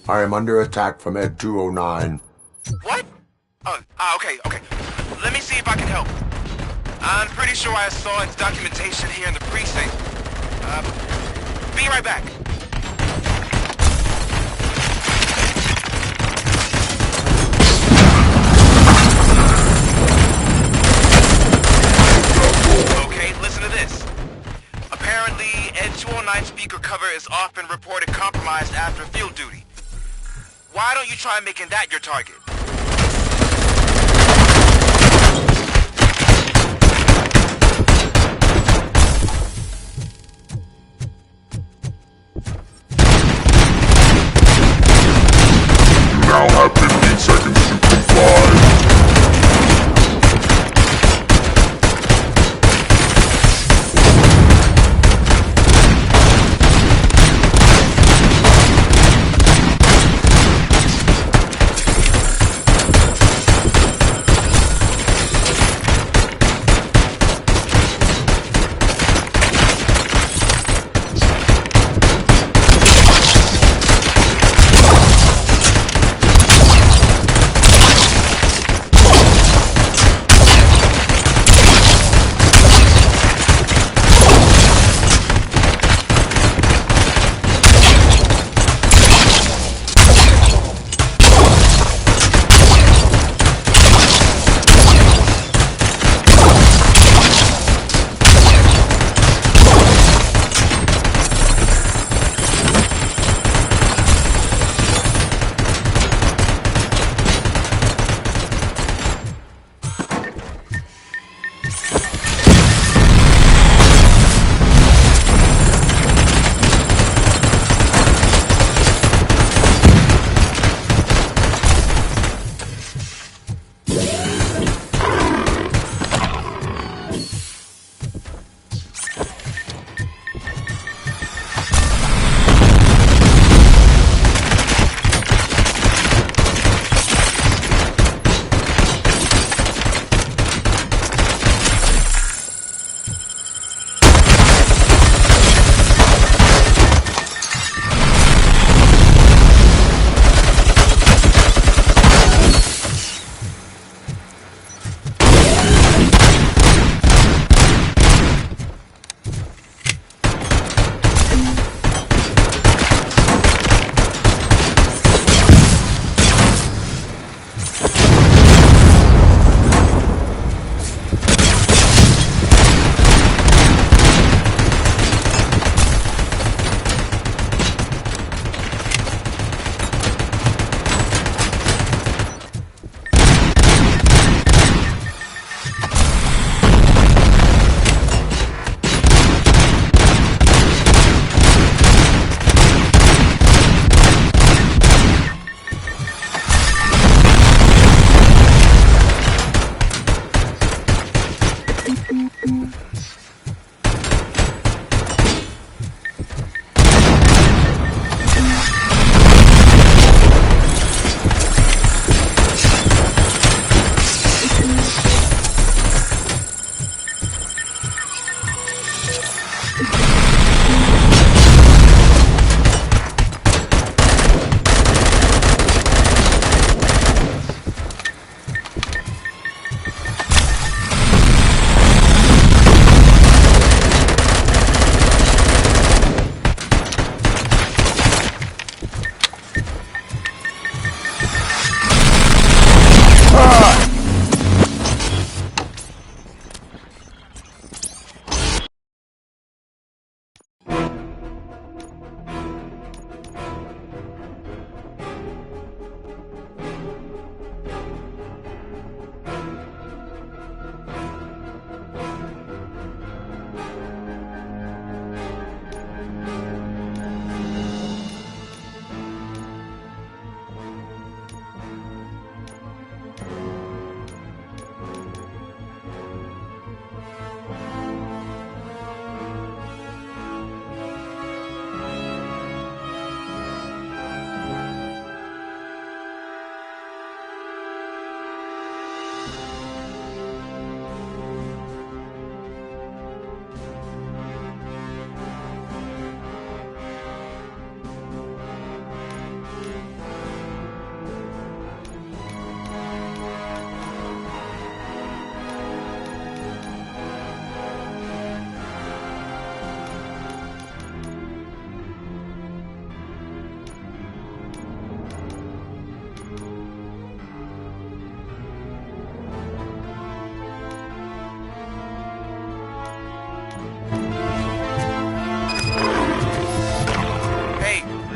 I am under attack from Ed 209. What? Okay. Let me see if I can help. I'm pretty sure I saw its documentation here in the precinct. Be right back. Okay, listen to this. Apparently, Ed 209 speaker cover is often reported compromised after field duty. Why don't you try making that your target? You now have 15 seconds to comply.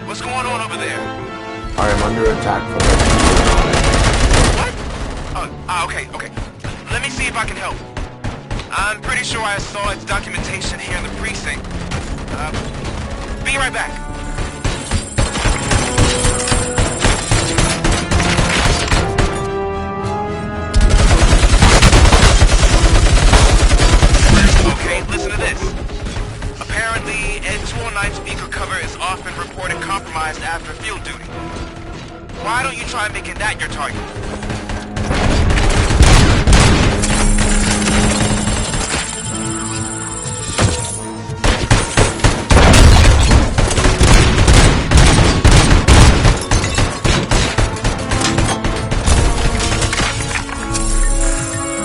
What's going on over there? I am under attack from What? Okay. Let me see if I can help. I'm pretty sure I saw its documentation here in the precinct. Be right back. Okay, listen to this. Apparently, Ed 209's speaker cover is often reported compromised after field duty. Why don't you try making that your target?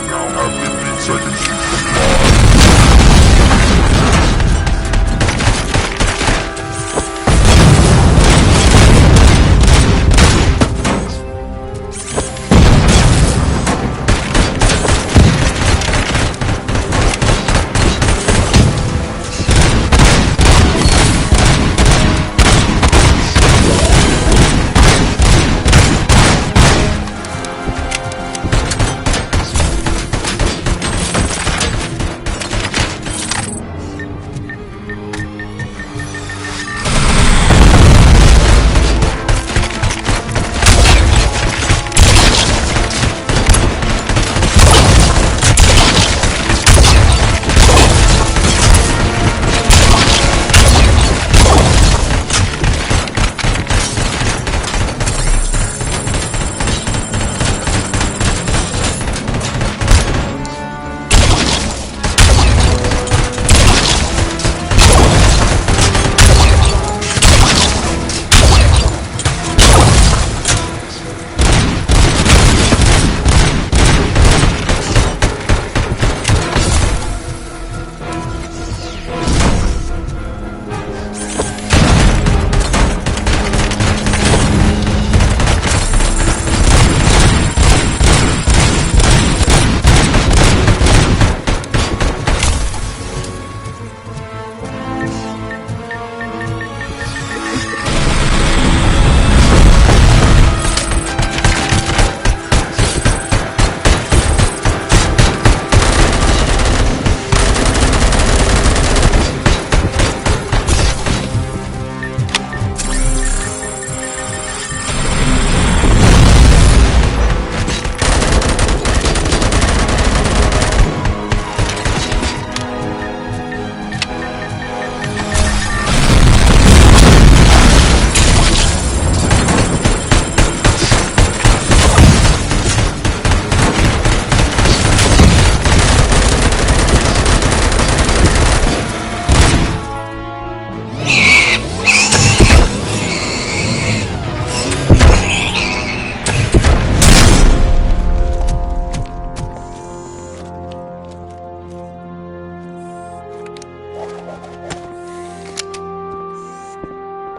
Now have 15 seconds to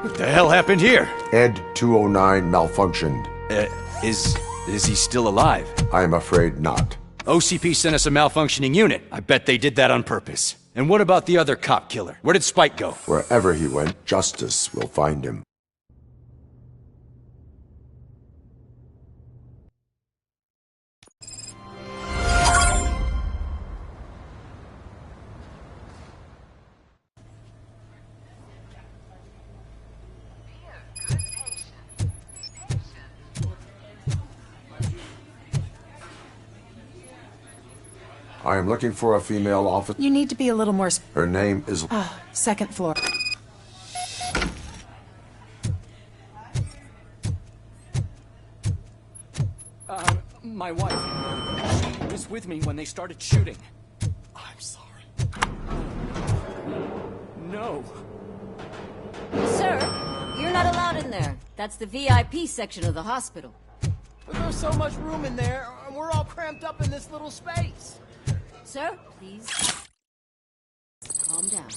What the hell happened here? Ed 209 malfunctioned. Is he still alive? I am afraid not. OCP sent us a malfunctioning unit. I bet they did that on purpose. And what about the other cop killer? Where did Spike go? Wherever he went, justice will find him. I am looking for a female officer. You need to be a little more... Her name is... second floor. My wife. She was with me when they started shooting. I'm sorry. No. Sir, you're not allowed in there. That's the VIP section of the hospital. But there's so much room in there, and we're all cramped up in this little space. Sir, please. Calm down.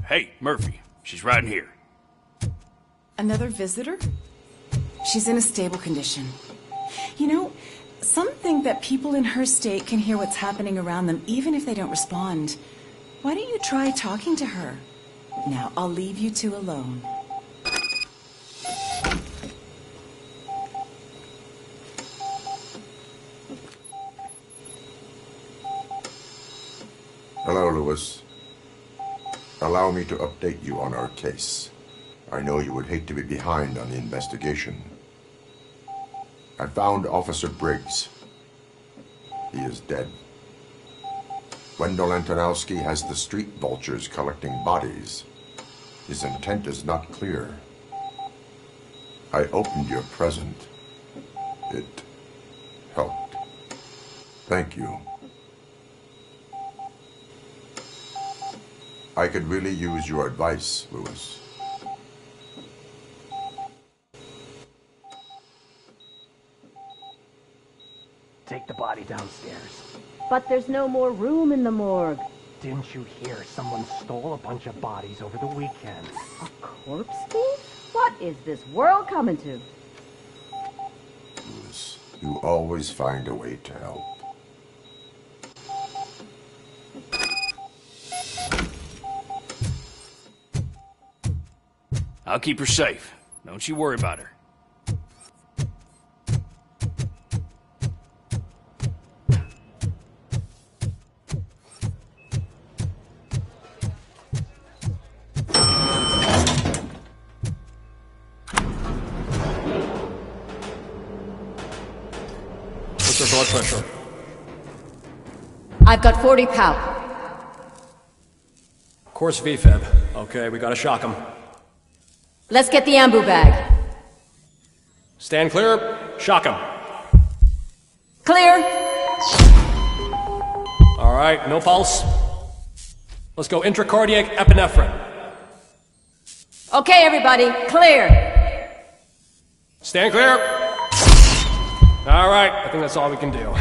Hey, Murphy. She's right in here. Another visitor? She's in a stable condition. You know, some think that people in her state can hear what's happening around them even if they don't respond. Why don't you try talking to her? Now, I'll leave you two alone. Hello, Lewis. Allow me to update you on our case. I know you would hate to be behind on the investigation. I found Officer Briggs. He is dead. Wendell Antonowski has the street vultures collecting bodies. His intent is not clear. I opened your present. It helped. Thank you. I could really use your advice, Lewis. Take the body downstairs. But there's no more room in the morgue. Didn't you hear someone stole a bunch of bodies over the weekend? A corpse thief? What is this world coming to? Lewis, you always find a way to help. I'll keep her safe. Don't you worry about her. What's her blood pressure? I've got 40 pow. Course VFib. Okay, we gotta shock him. Let's get the ambu bag. Stand clear. Shock him. Clear. All right, no pulse. Let's go intracardiac epinephrine. Okay, everybody, clear. Stand clear. All right, I think that's all we can do.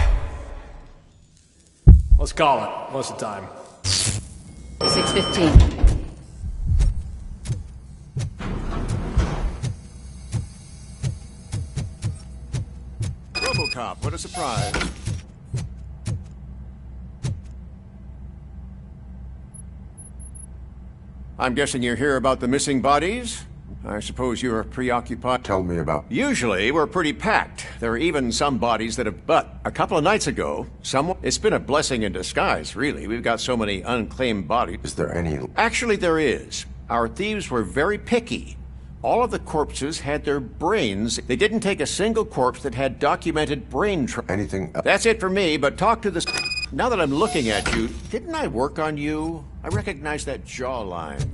Let's call it. What's the time? 6:15. RoboCop, what a surprise. I'm guessing you're here about the missing bodies? I suppose you're preoccupied. Tell me about... Usually, we're pretty packed. There are even some bodies that have... But a couple of nights ago, someone... It's been a blessing in disguise, really. We've got so many unclaimed bodies. Is there any... Actually, there is. Our thieves were very picky. All of the corpses had their brains. They didn't take a single corpse that had documented brain Anything else? That's it for me, but talk to the... Now that I'm looking at you, didn't I work on you? I recognize that jawline.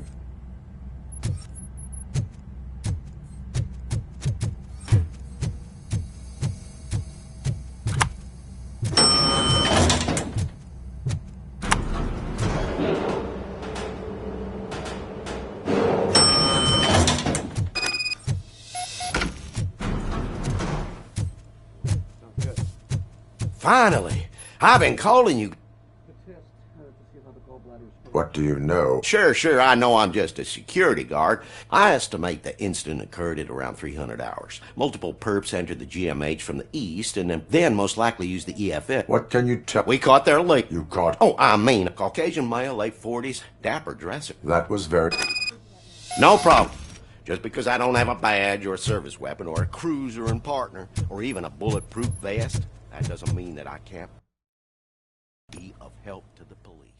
Finally! I've been calling you. What do you know? Sure, I know I'm just a security guard. I estimate the incident occurred at around 300 hours. Multiple perps entered the GMH from the east and then most likely used the EFF. What can you tell? We caught their leak. You caught? Oh, I mean, a Caucasian male, late 40s, dapper dresser. That was very... No problem. Just because I don't have a badge or a service weapon or a cruiser and partner or even a bulletproof vest, that doesn't mean that I can't be of help to the police.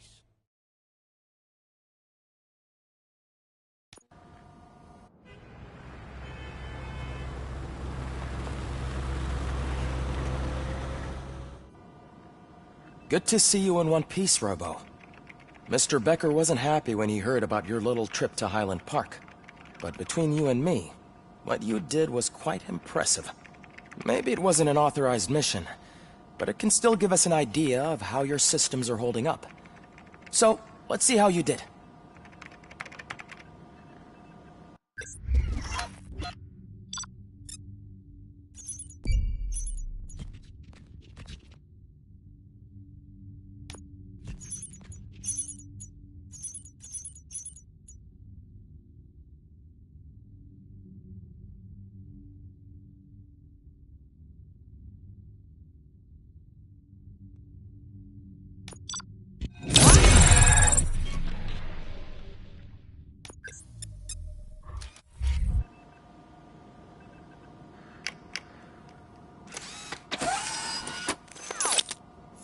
Good to see you in one piece, Robo. Mr. Becker wasn't happy when he heard about your little trip to Highland Park. But between you and me, what you did was quite impressive. Maybe it wasn't an authorized mission, but it can still give us an idea of how your systems are holding up. So, let's see how you did.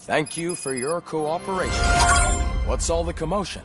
Thank you for your cooperation. What's all the commotion?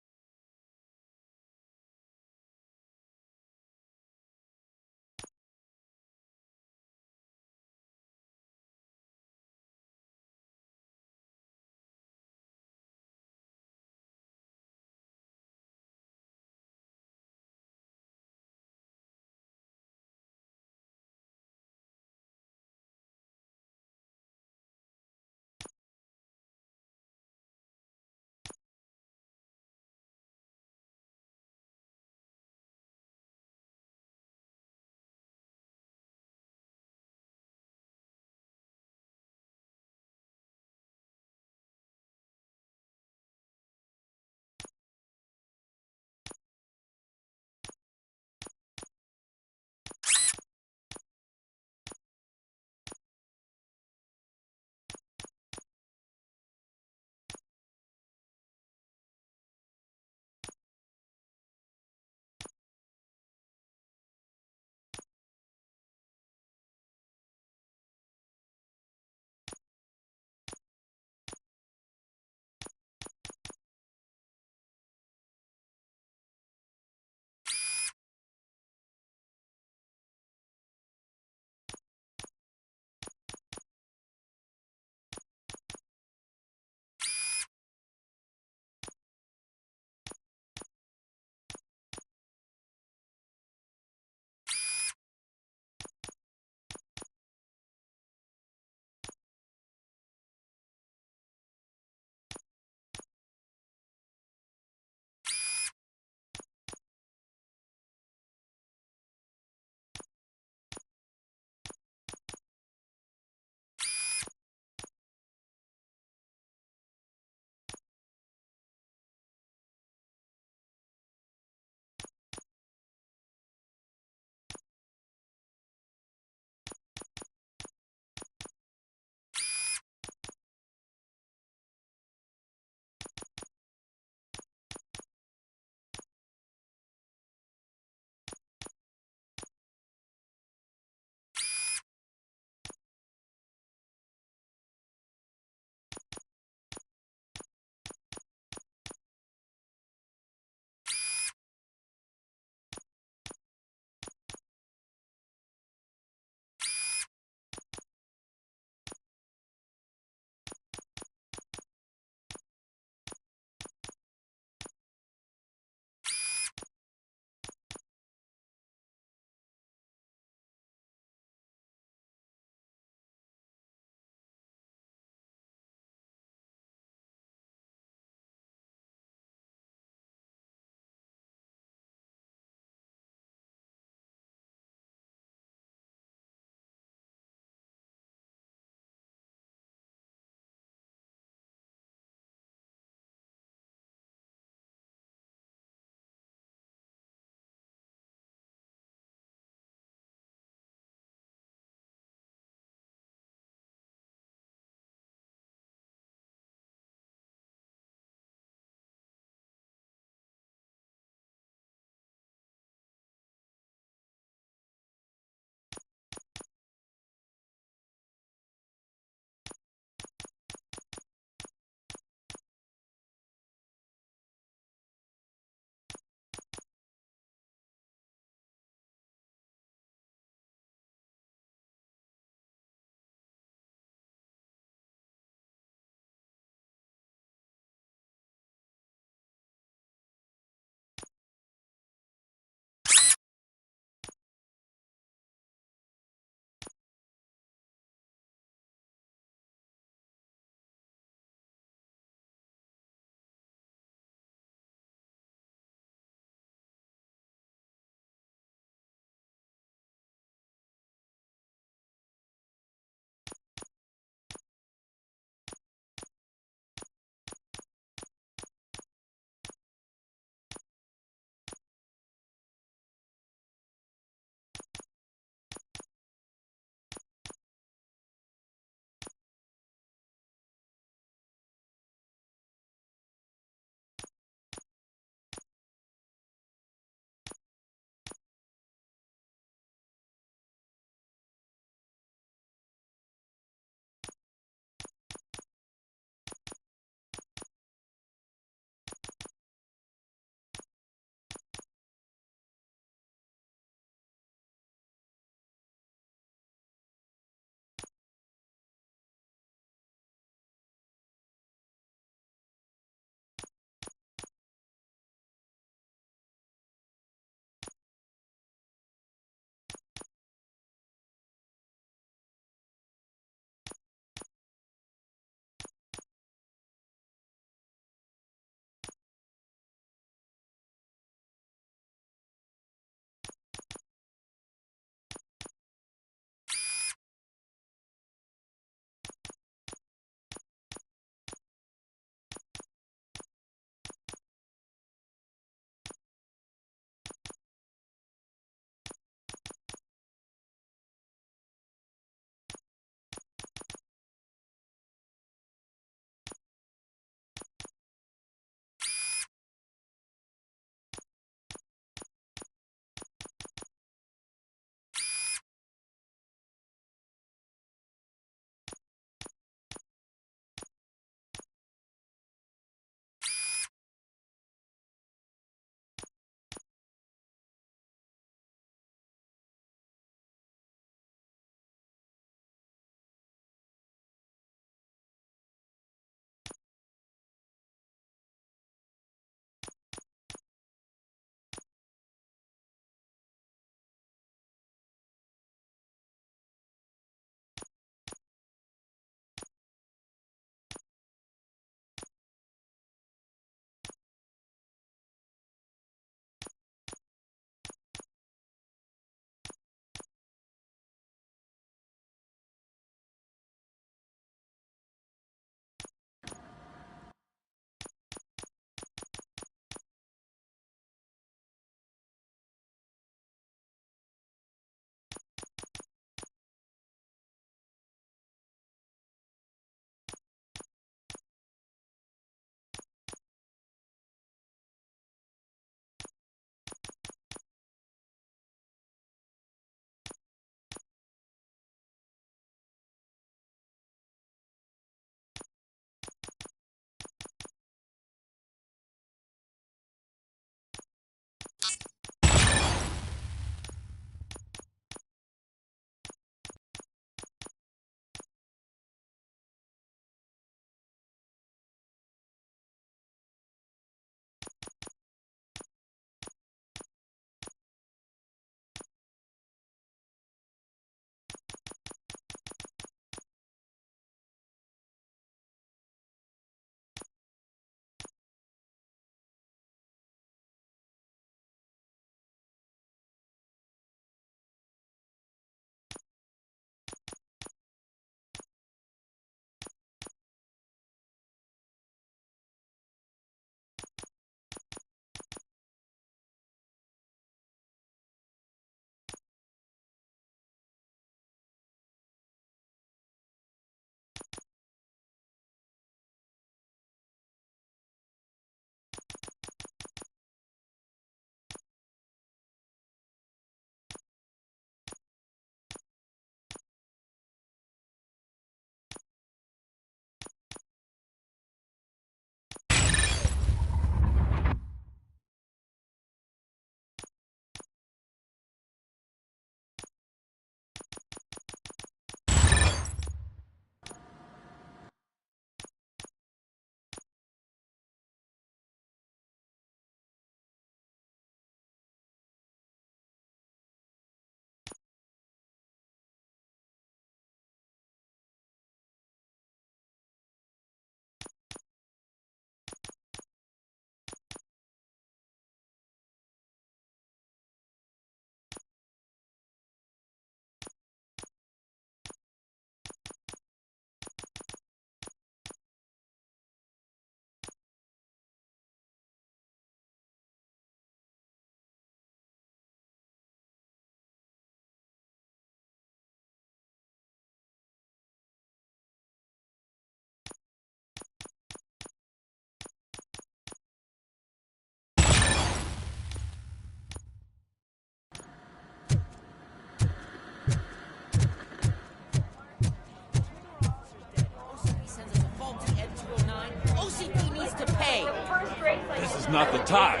not the time.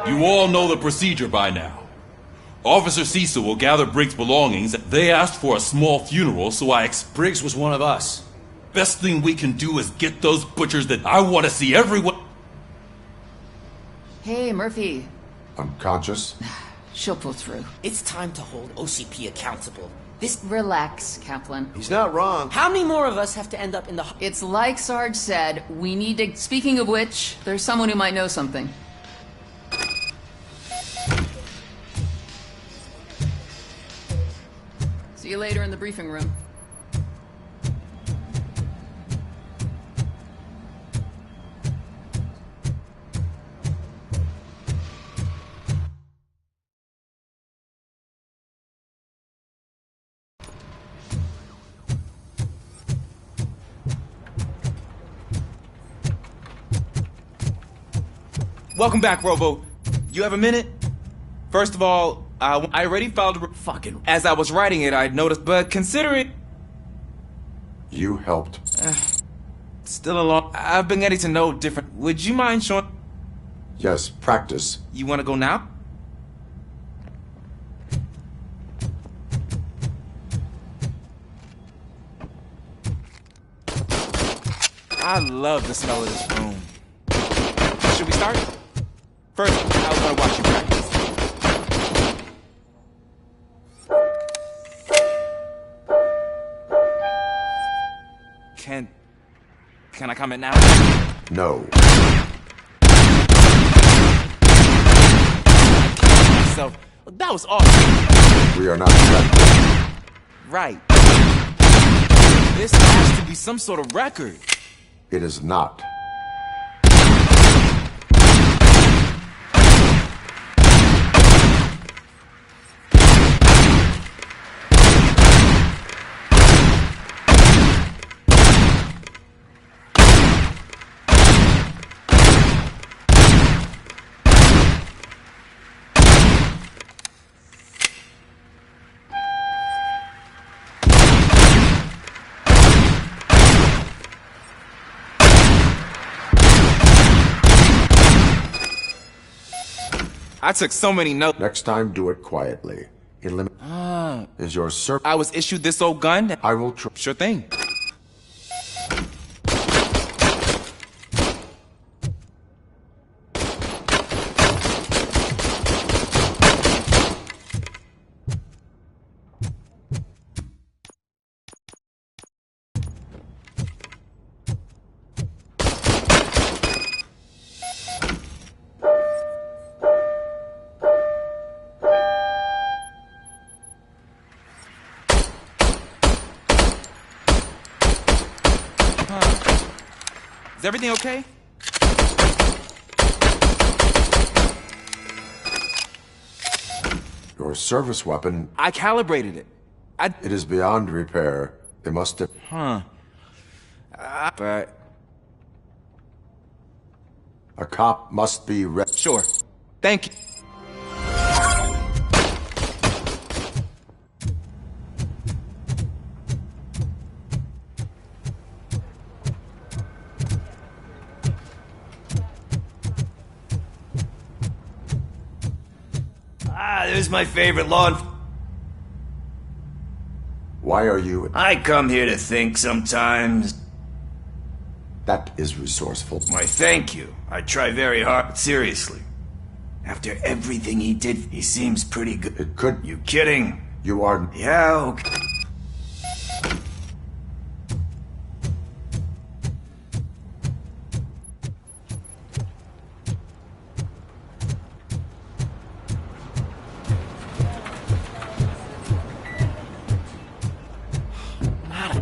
You all know the procedure by now. Officer Cecil will gather Briggs' belongings. They asked for a small funeral, so Briggs was one of us. Best thing we can do is get those butchers that I want to see everyone. Hey, Murphy. Unconscious? She'll pull through. It's time to hold OCP accountable. Relax, Kaplan. He's not wrong. How many more of us have to end up in the... It's like Sarge said, we need to... Speaking of which, there's someone who might know something. See you later in the briefing room. Welcome back, Robo. You have a minute? First of all, I already filed a... Fucking... As I was writing it, I noticed, but consider it... You helped. Still a long... I've been getting to know different... Would you mind showing... Yes, practice. You want to go now? I love the smell of this room. Should we start? First, I was gonna watch you practice. Can I comment now? No. So, that was awesome. We are not practicing. Right. This has to be some sort of record. It is not. I took so many notes. Next time, do it quietly. Is your I was issued this old gun? I will try. Sure thing. Is everything okay? Your service weapon... I calibrated it. It is beyond repair. They must have... But... A cop must be Sure. Thank you. There's my favorite law. Why are you... I come here to think sometimes. That is resourceful. Why, thank you. I try very hard. Seriously. After everything he did, he seems pretty good. It could... You kidding? You are... Yeah, okay.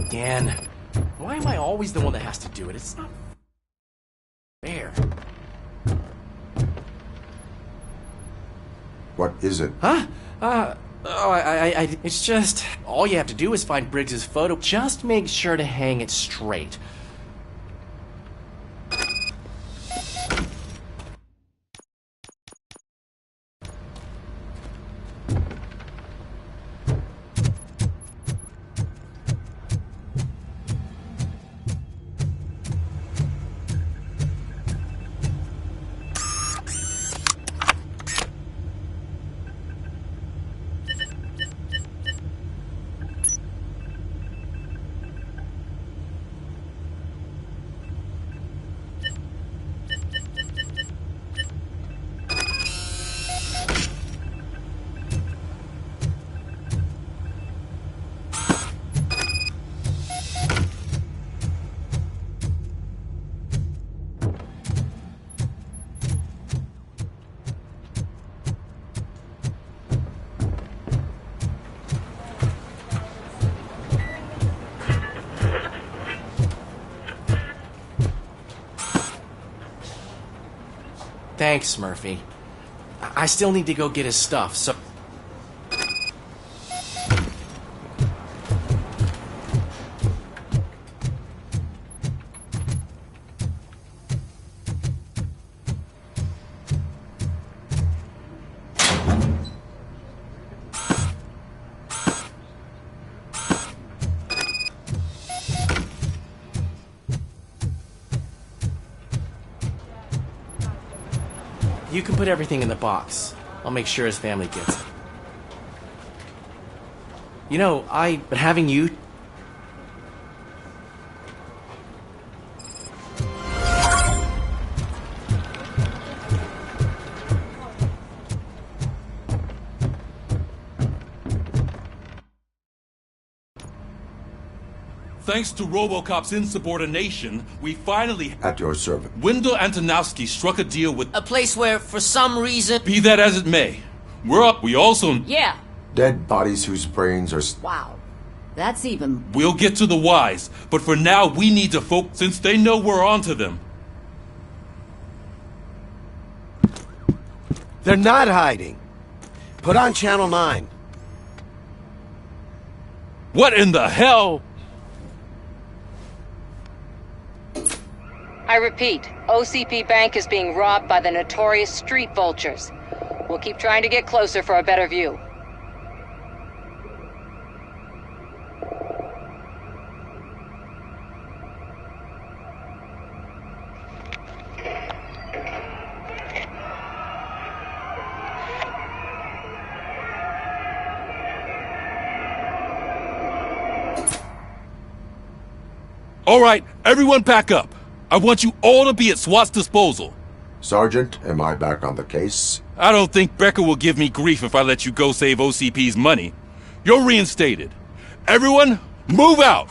Again. Why am I always the one that has to do it? It's not fair. What is it? Huh? It's just... All you have to do is find Briggs's photo. Just make sure to hang it straight. Thanks, Murphy. I still need to go get his stuff, so... You can put everything in the box. I'll make sure his family gets it. You know, I've been having you... Thanks to RoboCop's insubordination, we finally... At your service. Wendell Antonowski struck a deal with... A place where, for some reason... Be that as it may. We're up. We also... Yeah. Dead bodies whose brains are... Wow. That's even... We'll get to the whys, but for now we need to focus since they know we're onto them. They're not hiding. Put on Channel 9. What in the hell? I repeat, OCP Bank is being robbed by the notorious street vultures. We'll keep trying to get closer for a better view. All right, everyone pack up. I want you all to be at SWAT's disposal. Sergeant, am I back on the case? I don't think Becker will give me grief if I let you go save OCP's money. You're reinstated. Everyone, move out!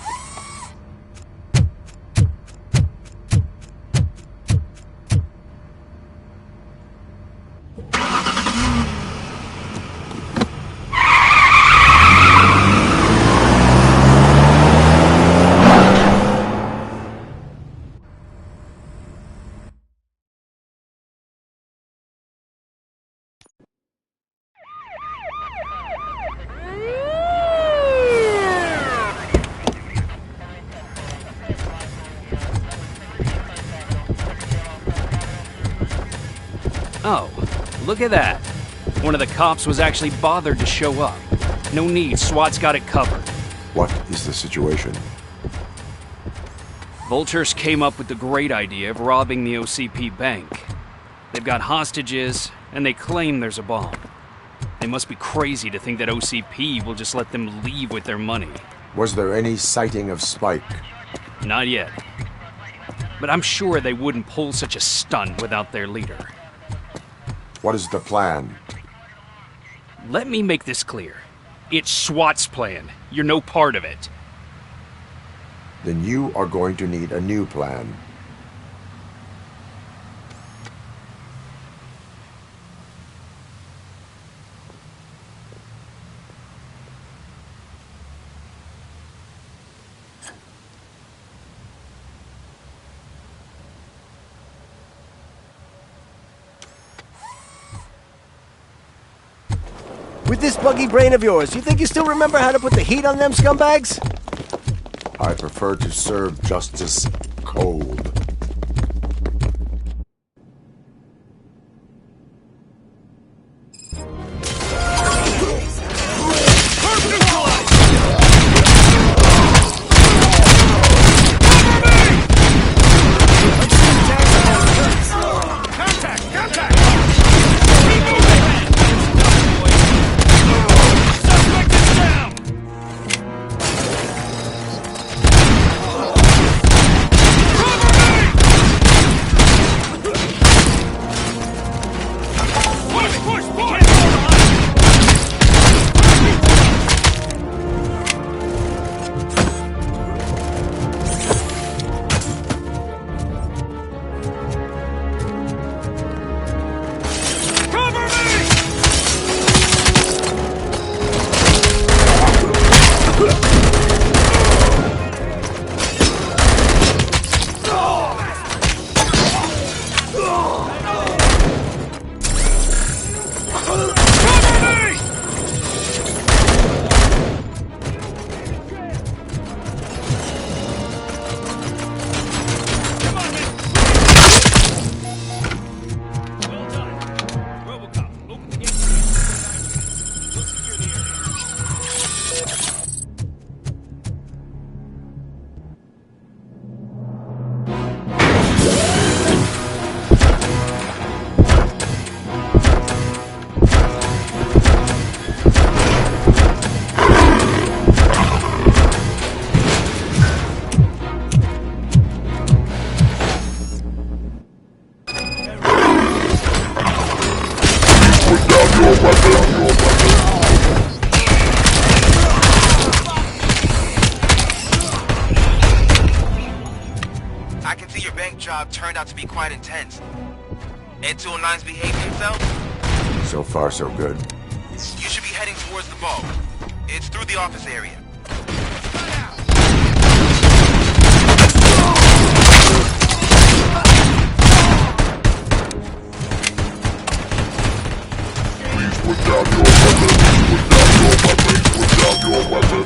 Oh, look at that. One of the cops was actually bothered to show up. No need, SWAT's got it covered. What is the situation? Vultures came up with the great idea of robbing the OCP bank. They've got hostages, and they claim there's a bomb. They must be crazy to think that OCP will just let them leave with their money. Was there any sighting of Spike? Not yet. But I'm sure they wouldn't pull such a stunt without their leader. What is the plan? Let me make this clear. It's SWAT's plan. You're no part of it. Then you are going to need a new plan. With this buggy brain of yours, you think you still remember how to put the heat on them scumbags? I prefer to serve justice cold. Cover me! job turned out to be quite intense. Ed 209's behaving himself? So far, so good. You should be heading towards the vault. It's through the office area. Please put down your weapon. Put down your weapon. Put down your weapon.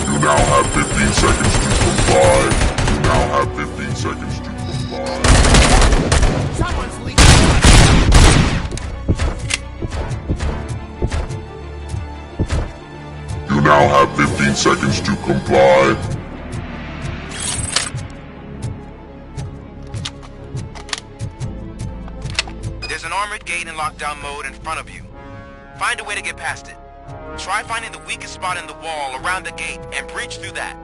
You now have 15 seconds to comply. You now have 15 seconds to comply. Someone's leaking. You now have 15 seconds to comply. There's an armored gate in lockdown mode in front of you. Find a way to get past it. Try finding the weakest spot in the wall around the gate and breach through that.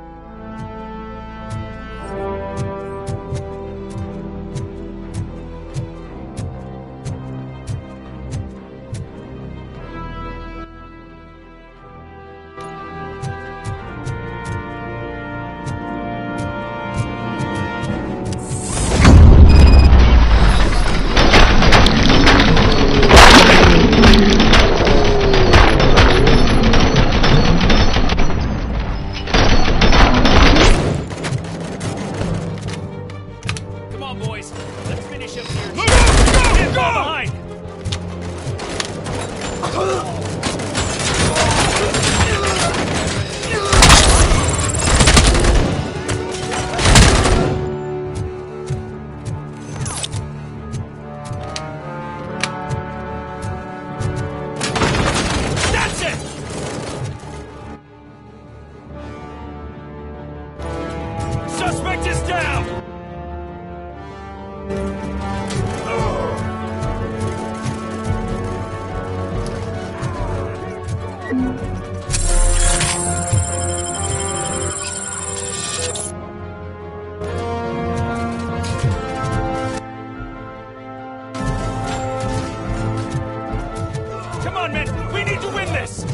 Come on, boys. Let's finish up here. Get behind! That's it! Suspect is down! Come on, men! We need to win this!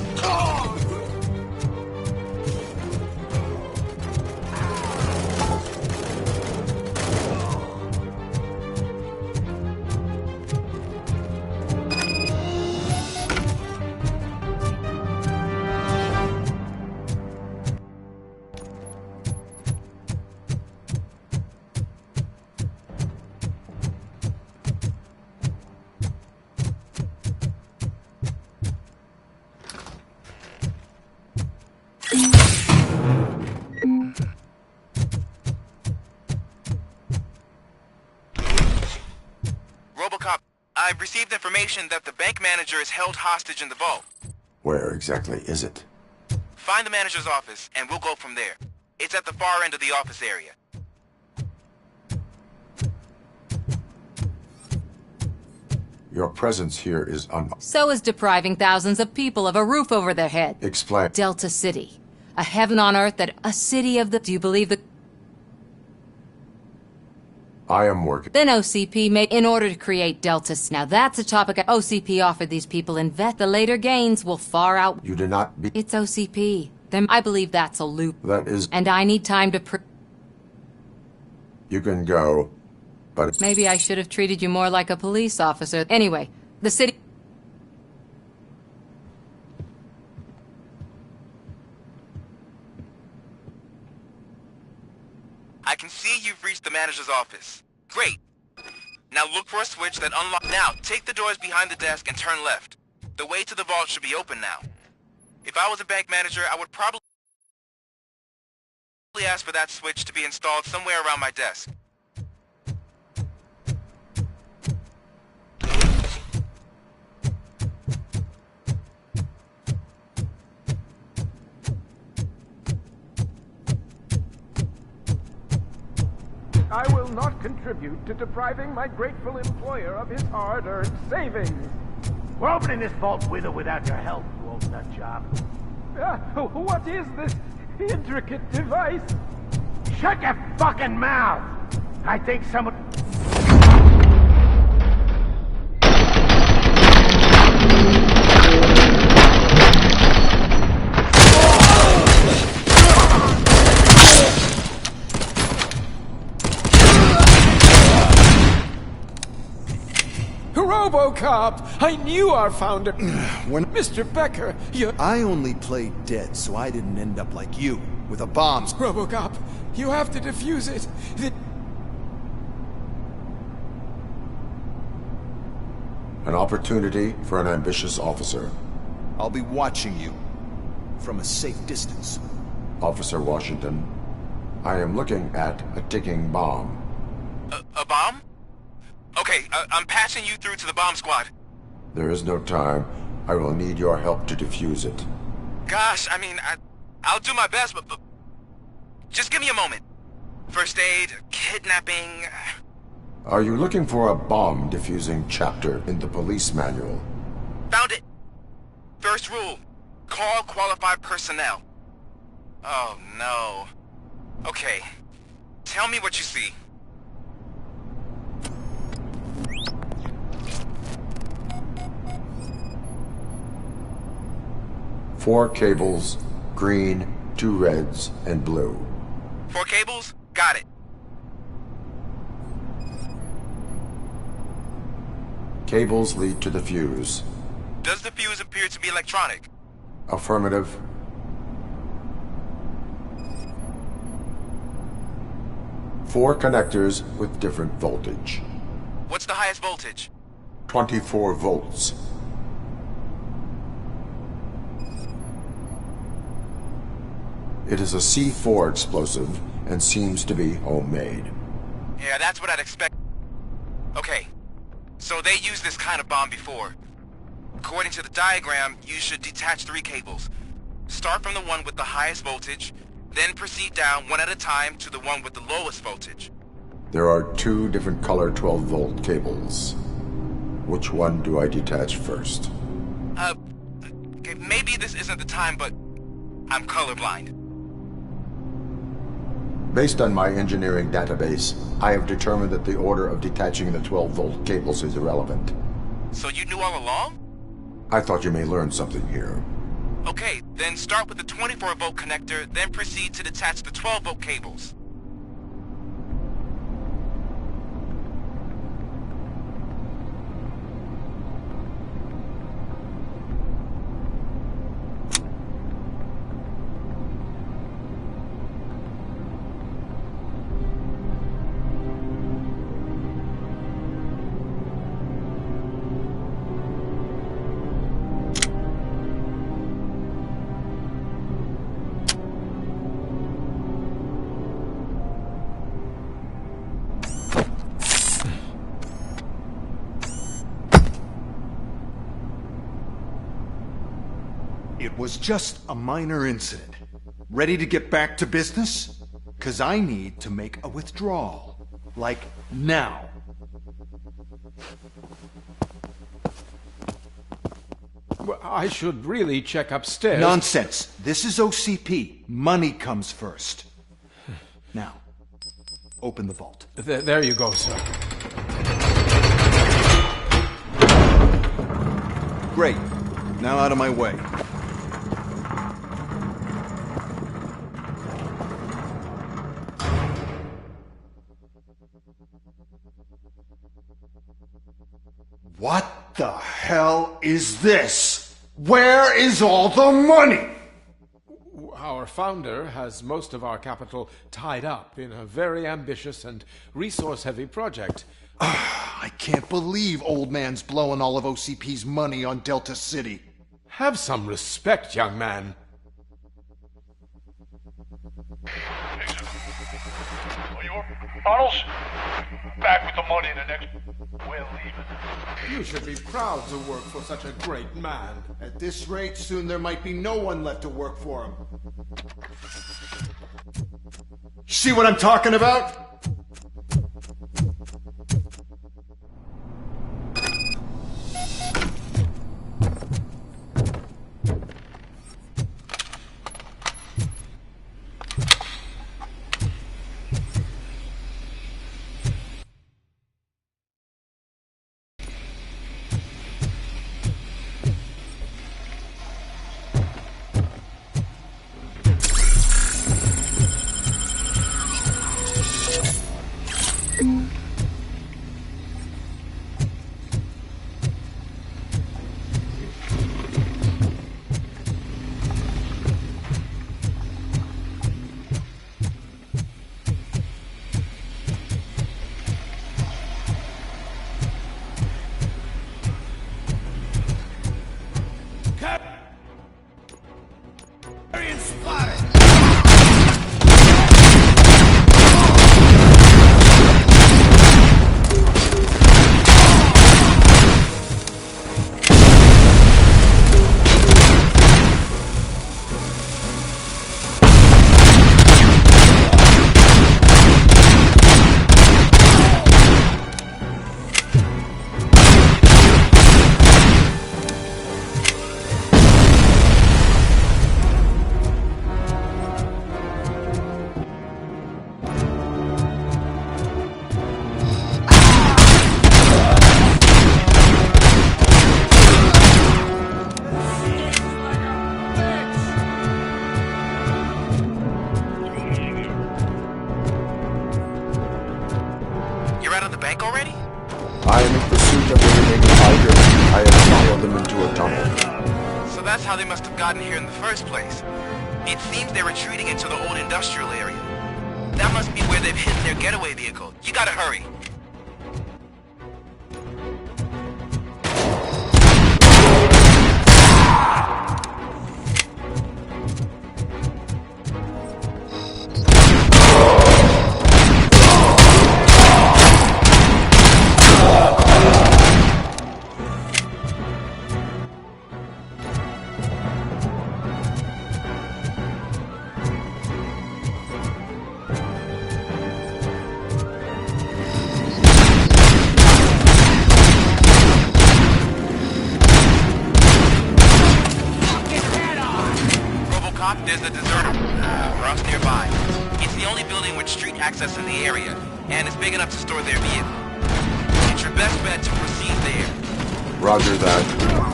RoboCop, I've received information that the bank manager is held hostage in the vault. Where exactly is it? Find the manager's office, and we'll go from there. It's at the far end of the office area. Your presence here is So is depriving thousands of people of a roof over their head. Explain. Delta City. A heaven on earth that a city of the... Do you believe the... I am working. Then OCP made in order to create Delta. Now that's a topic OCP offered these people and the later gains will far out... You did not be... It's OCP. Then I believe that's a loop. That is... And I need time to You can go, but... Maybe I should have treated you more like a police officer. Anyway, the city... I can see you've reached the manager's office. Great. Now look for a switch that unlocks... Now, take the doors behind the desk and turn left. The way to the vault should be open now. If I was a bank manager, I would probably ask for that switch to be installed somewhere around my desk. I will not contribute to depriving my grateful employer of his hard-earned savings. We're opening this vault with or without your help, you old nut job. What is this intricate device. Shut your fucking mouth! I think someone... RoboCop! I knew our founder... Mr. Becker, you... I only played dead, so I didn't end up like you, with a bomb. RoboCop, you have to defuse it. An opportunity for an ambitious officer. I'll be watching you. From a safe distance. Officer Washington, I am looking at a ticking bomb. A bomb? Okay, I'm passing you through to the bomb squad. There is no time. I will need your help to defuse it. Gosh, I mean, I'll do my best, but just give me a moment. First aid, kidnapping... Are you looking for a bomb defusing chapter in the police manual? Found it! First rule, call qualified personnel. Oh, no. Okay, tell me what you see. Four cables, green, 2 reds, and blue. 4 cables? Got it. Cables lead to the fuse. Does the fuse appear to be electronic? Affirmative. Four connectors with different voltage. What's the highest voltage? 24 volts. It is a C4 explosive and seems to be homemade. Yeah, that's what I'd expect. Okay, so they used this kind of bomb before. According to the diagram, you should detach 3 cables. Start from the one with the highest voltage, then proceed down one at a time to the one with the lowest voltage. There are 2 different color 12-volt cables. Which one do I detach first? Okay, maybe this isn't the time, but I'm colorblind. Based on my engineering database, I have determined that the order of detaching the 12-volt cables is irrelevant. So you knew all along? I thought you may learn something here. Okay, then start with the 24-volt connector, then proceed to detach the 12-volt cables. It was just a minor incident. Ready to get back to business? 'Cause I need to make a withdrawal. Like, now. Well, I should really check upstairs. Nonsense. This is OCP. Money comes first. Now, open the vault. There you go, sir. Great. Now out of my way. What the hell is this? Where is all the money? Our founder has most of our capital tied up in a very ambitious and resource-heavy project. I can't believe old man's blowing all of OCP's money on Delta City. Have some respect, young man. Bottles? Back with the money in the next... We're leaving. You should be proud to work for such a great man. At this rate, soon there might be no one left to work for him. See what I'm talking about? That's how they must have gotten here in the first place. It seems they're retreating into the old industrial area. That must be where they've hidden their getaway vehicle. You gotta hurry. RoboCop, there's a deserter house nearby. It's the only building with street access in the area, and it's big enough to store their vehicle. It's your best bet to proceed there. Roger that.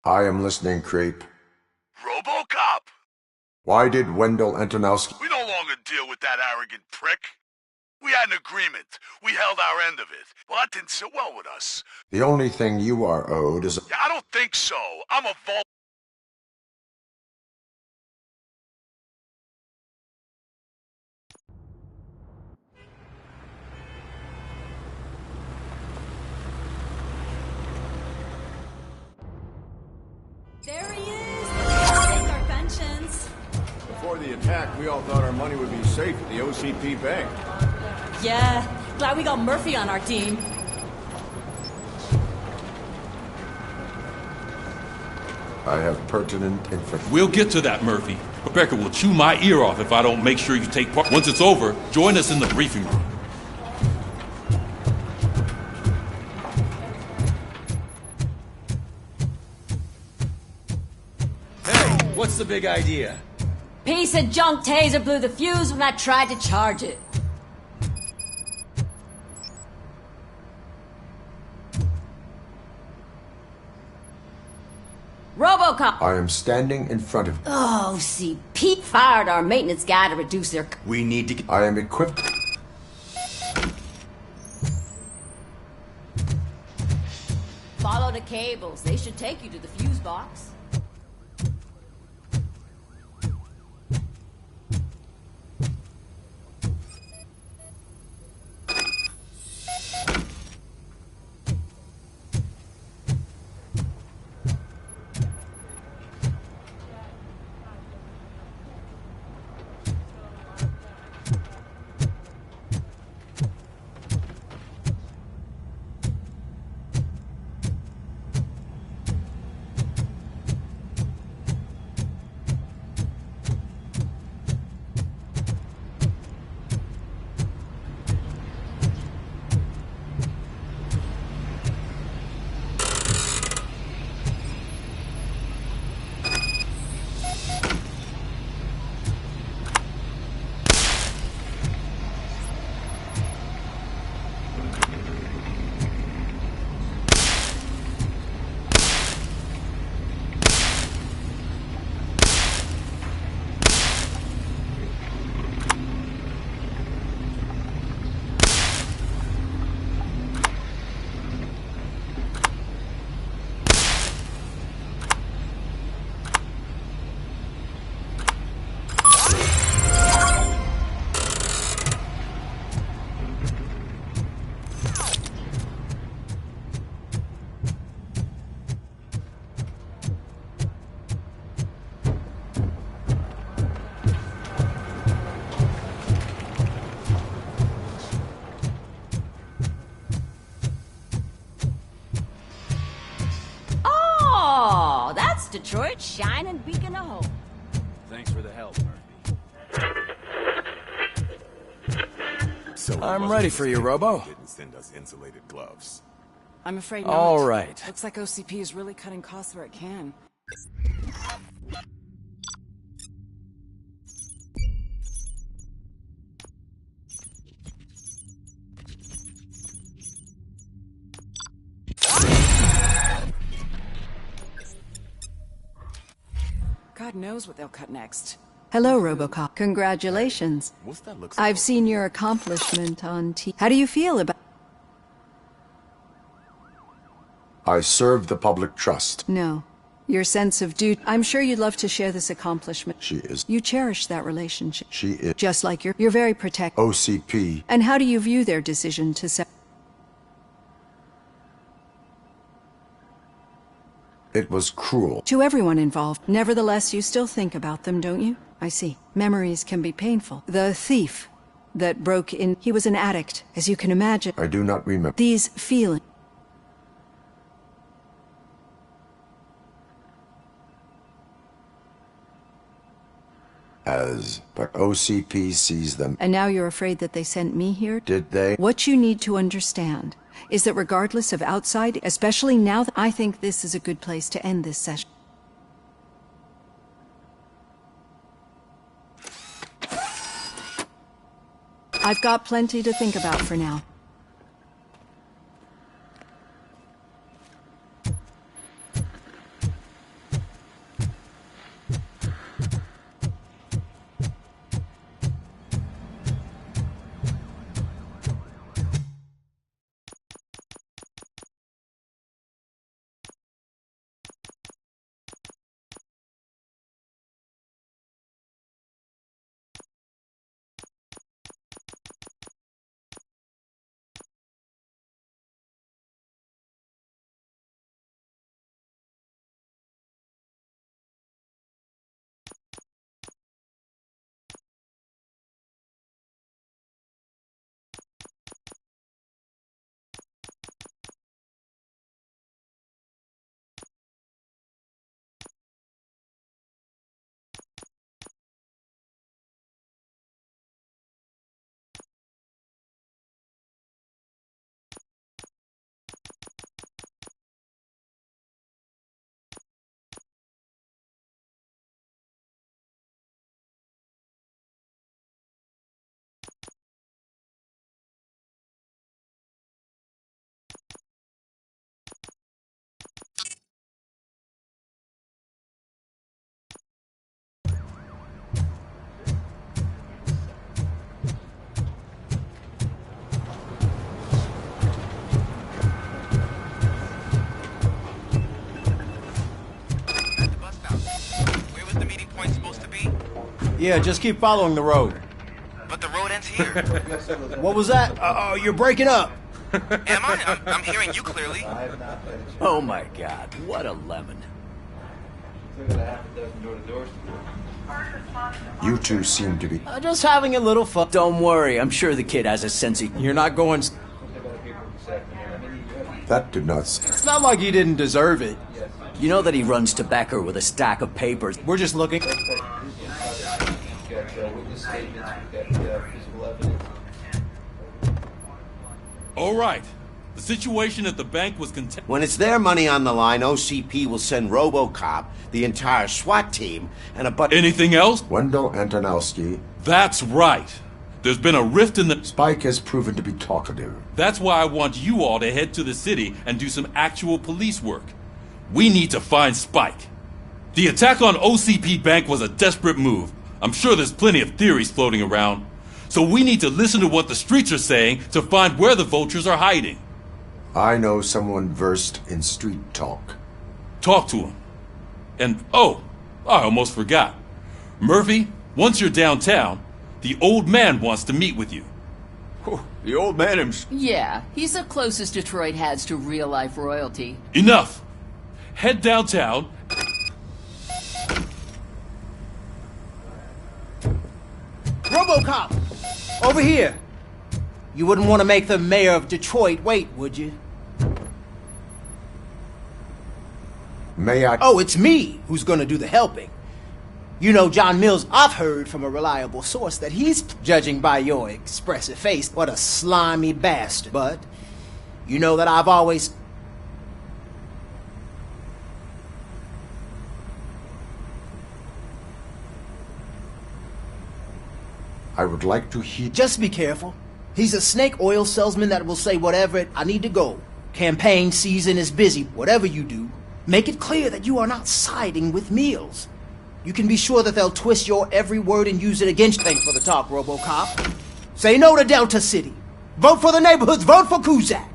I am listening, creep. RoboCop! Why did Wendell Antonowski... We no longer deal with that arrogant prick. We had an agreement. We held our end of it. Well, that didn't sit well with us. The only thing you are owed is... Yeah, I don't think so. I'm a vault... There he is! Let's take our pensions. Before the attack, we all thought our money would be safe at the OCP bank. Yeah, glad we got Murphy on our team. I have pertinent information. We'll get to that, Murphy. Rebecca will chew my ear off if I don't make sure you take part. Once it's over, join us in the briefing room. What's the big idea? Piece of junk taser blew the fuse when I tried to charge it. RoboCop! I am standing in front of... Oh, see, Pete fired our maintenance guy to reduce their... We need to... I am equipped... Follow the cables. They should take you to the fuse box. Detroit's shining beacon of hope. Thanks for the help, Murphy. So I'm ready for you, Robo. Didn't send us insulated gloves. I'm afraid not. All right. Looks like OCP is really cutting costs where it can. God knows what they'll cut next. Hello, RoboCop. Congratulations. What's that look? I've seen your accomplishment on TV. How do you feel about... I serve the public trust. No. Your sense of duty... I'm sure you'd love to share this accomplishment. She is... You cherish that relationship. She is... Just like you're very protective. OCP. And how do you view their decision to set... It was cruel. To everyone involved. Nevertheless, you still think about them, don't you? I see. Memories can be painful. The thief that broke in... He was an addict, as you can imagine. I do not remember. These feelings... But OCP sees them. And now you're afraid that they sent me here? Did they? What you need to understand is that regardless of outside, especially now, I think this is a good place to end this session. I've got plenty to think about for now. Yeah, just keep following the road. But the road ends here. What was that? You're breaking up. Am I? I'm hearing you clearly. Oh my god, what a lemon. You two seem to be... Just having a little fun. Don't worry, I'm sure the kid has a sense of... You're not going... That did not... It's not like you didn't deserve it. You know that he runs to Becker with a stack of papers. We're just looking... All right. The situation at the bank was When it's their money on the line, OCP will send RoboCop, the entire SWAT team, and a bunch... Anything else? Wendell Antonowski. That's right. There's been a rift in the... Spike has proven to be talkative. That's why I want you all to head to the city and do some actual police work. We need to find Spike. The attack on OCP Bank was a desperate move. I'm sure there's plenty of theories floating around. So we need to listen to what the streets are saying to find where the vultures are hiding. I know someone versed in street talk. Talk to him. And, oh, I almost forgot. Murphy, once you're downtown, the old man wants to meet with you. The old man himself. Yeah, he's the closest Detroit has to real-life royalty. Enough. Head downtown. RoboCop! Over here! You wouldn't want to make the mayor of Detroit wait, would you? May I... Oh, it's me who's gonna do the helping. You know, John Mills, I've heard from a reliable source that he's, judging by your expressive face, what a slimy bastard. But you know that I've always... I would like to hear... Just be careful. He's a snake oil salesman that will say whatever I need to go. Campaign season is busy. Whatever you do, make it clear that you are not siding with Mills. You can be sure that they'll twist your every word and use it against you. Thanks for the talk, RoboCop. Say no to Delta City. Vote for the neighborhoods. Vote for Kuzak.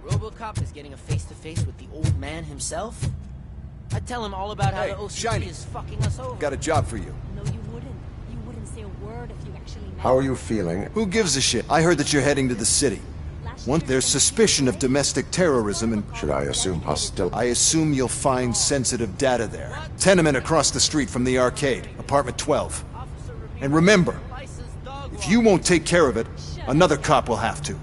RoboCop is getting a face-to-face with the old man himself? I'd tell him all about how the OCP is fucking us over. Got a job for you. No, you wouldn't. You wouldn't say a word if you actually met. How are you feeling? Who gives a shit? I heard that you're heading to the city. There's suspicion of domestic terrorism and... Should I assume hostility? I assume you'll find sensitive data there. Tenement across the street from the arcade, apartment 12. And remember, if you won't take care of it, another cop will have to.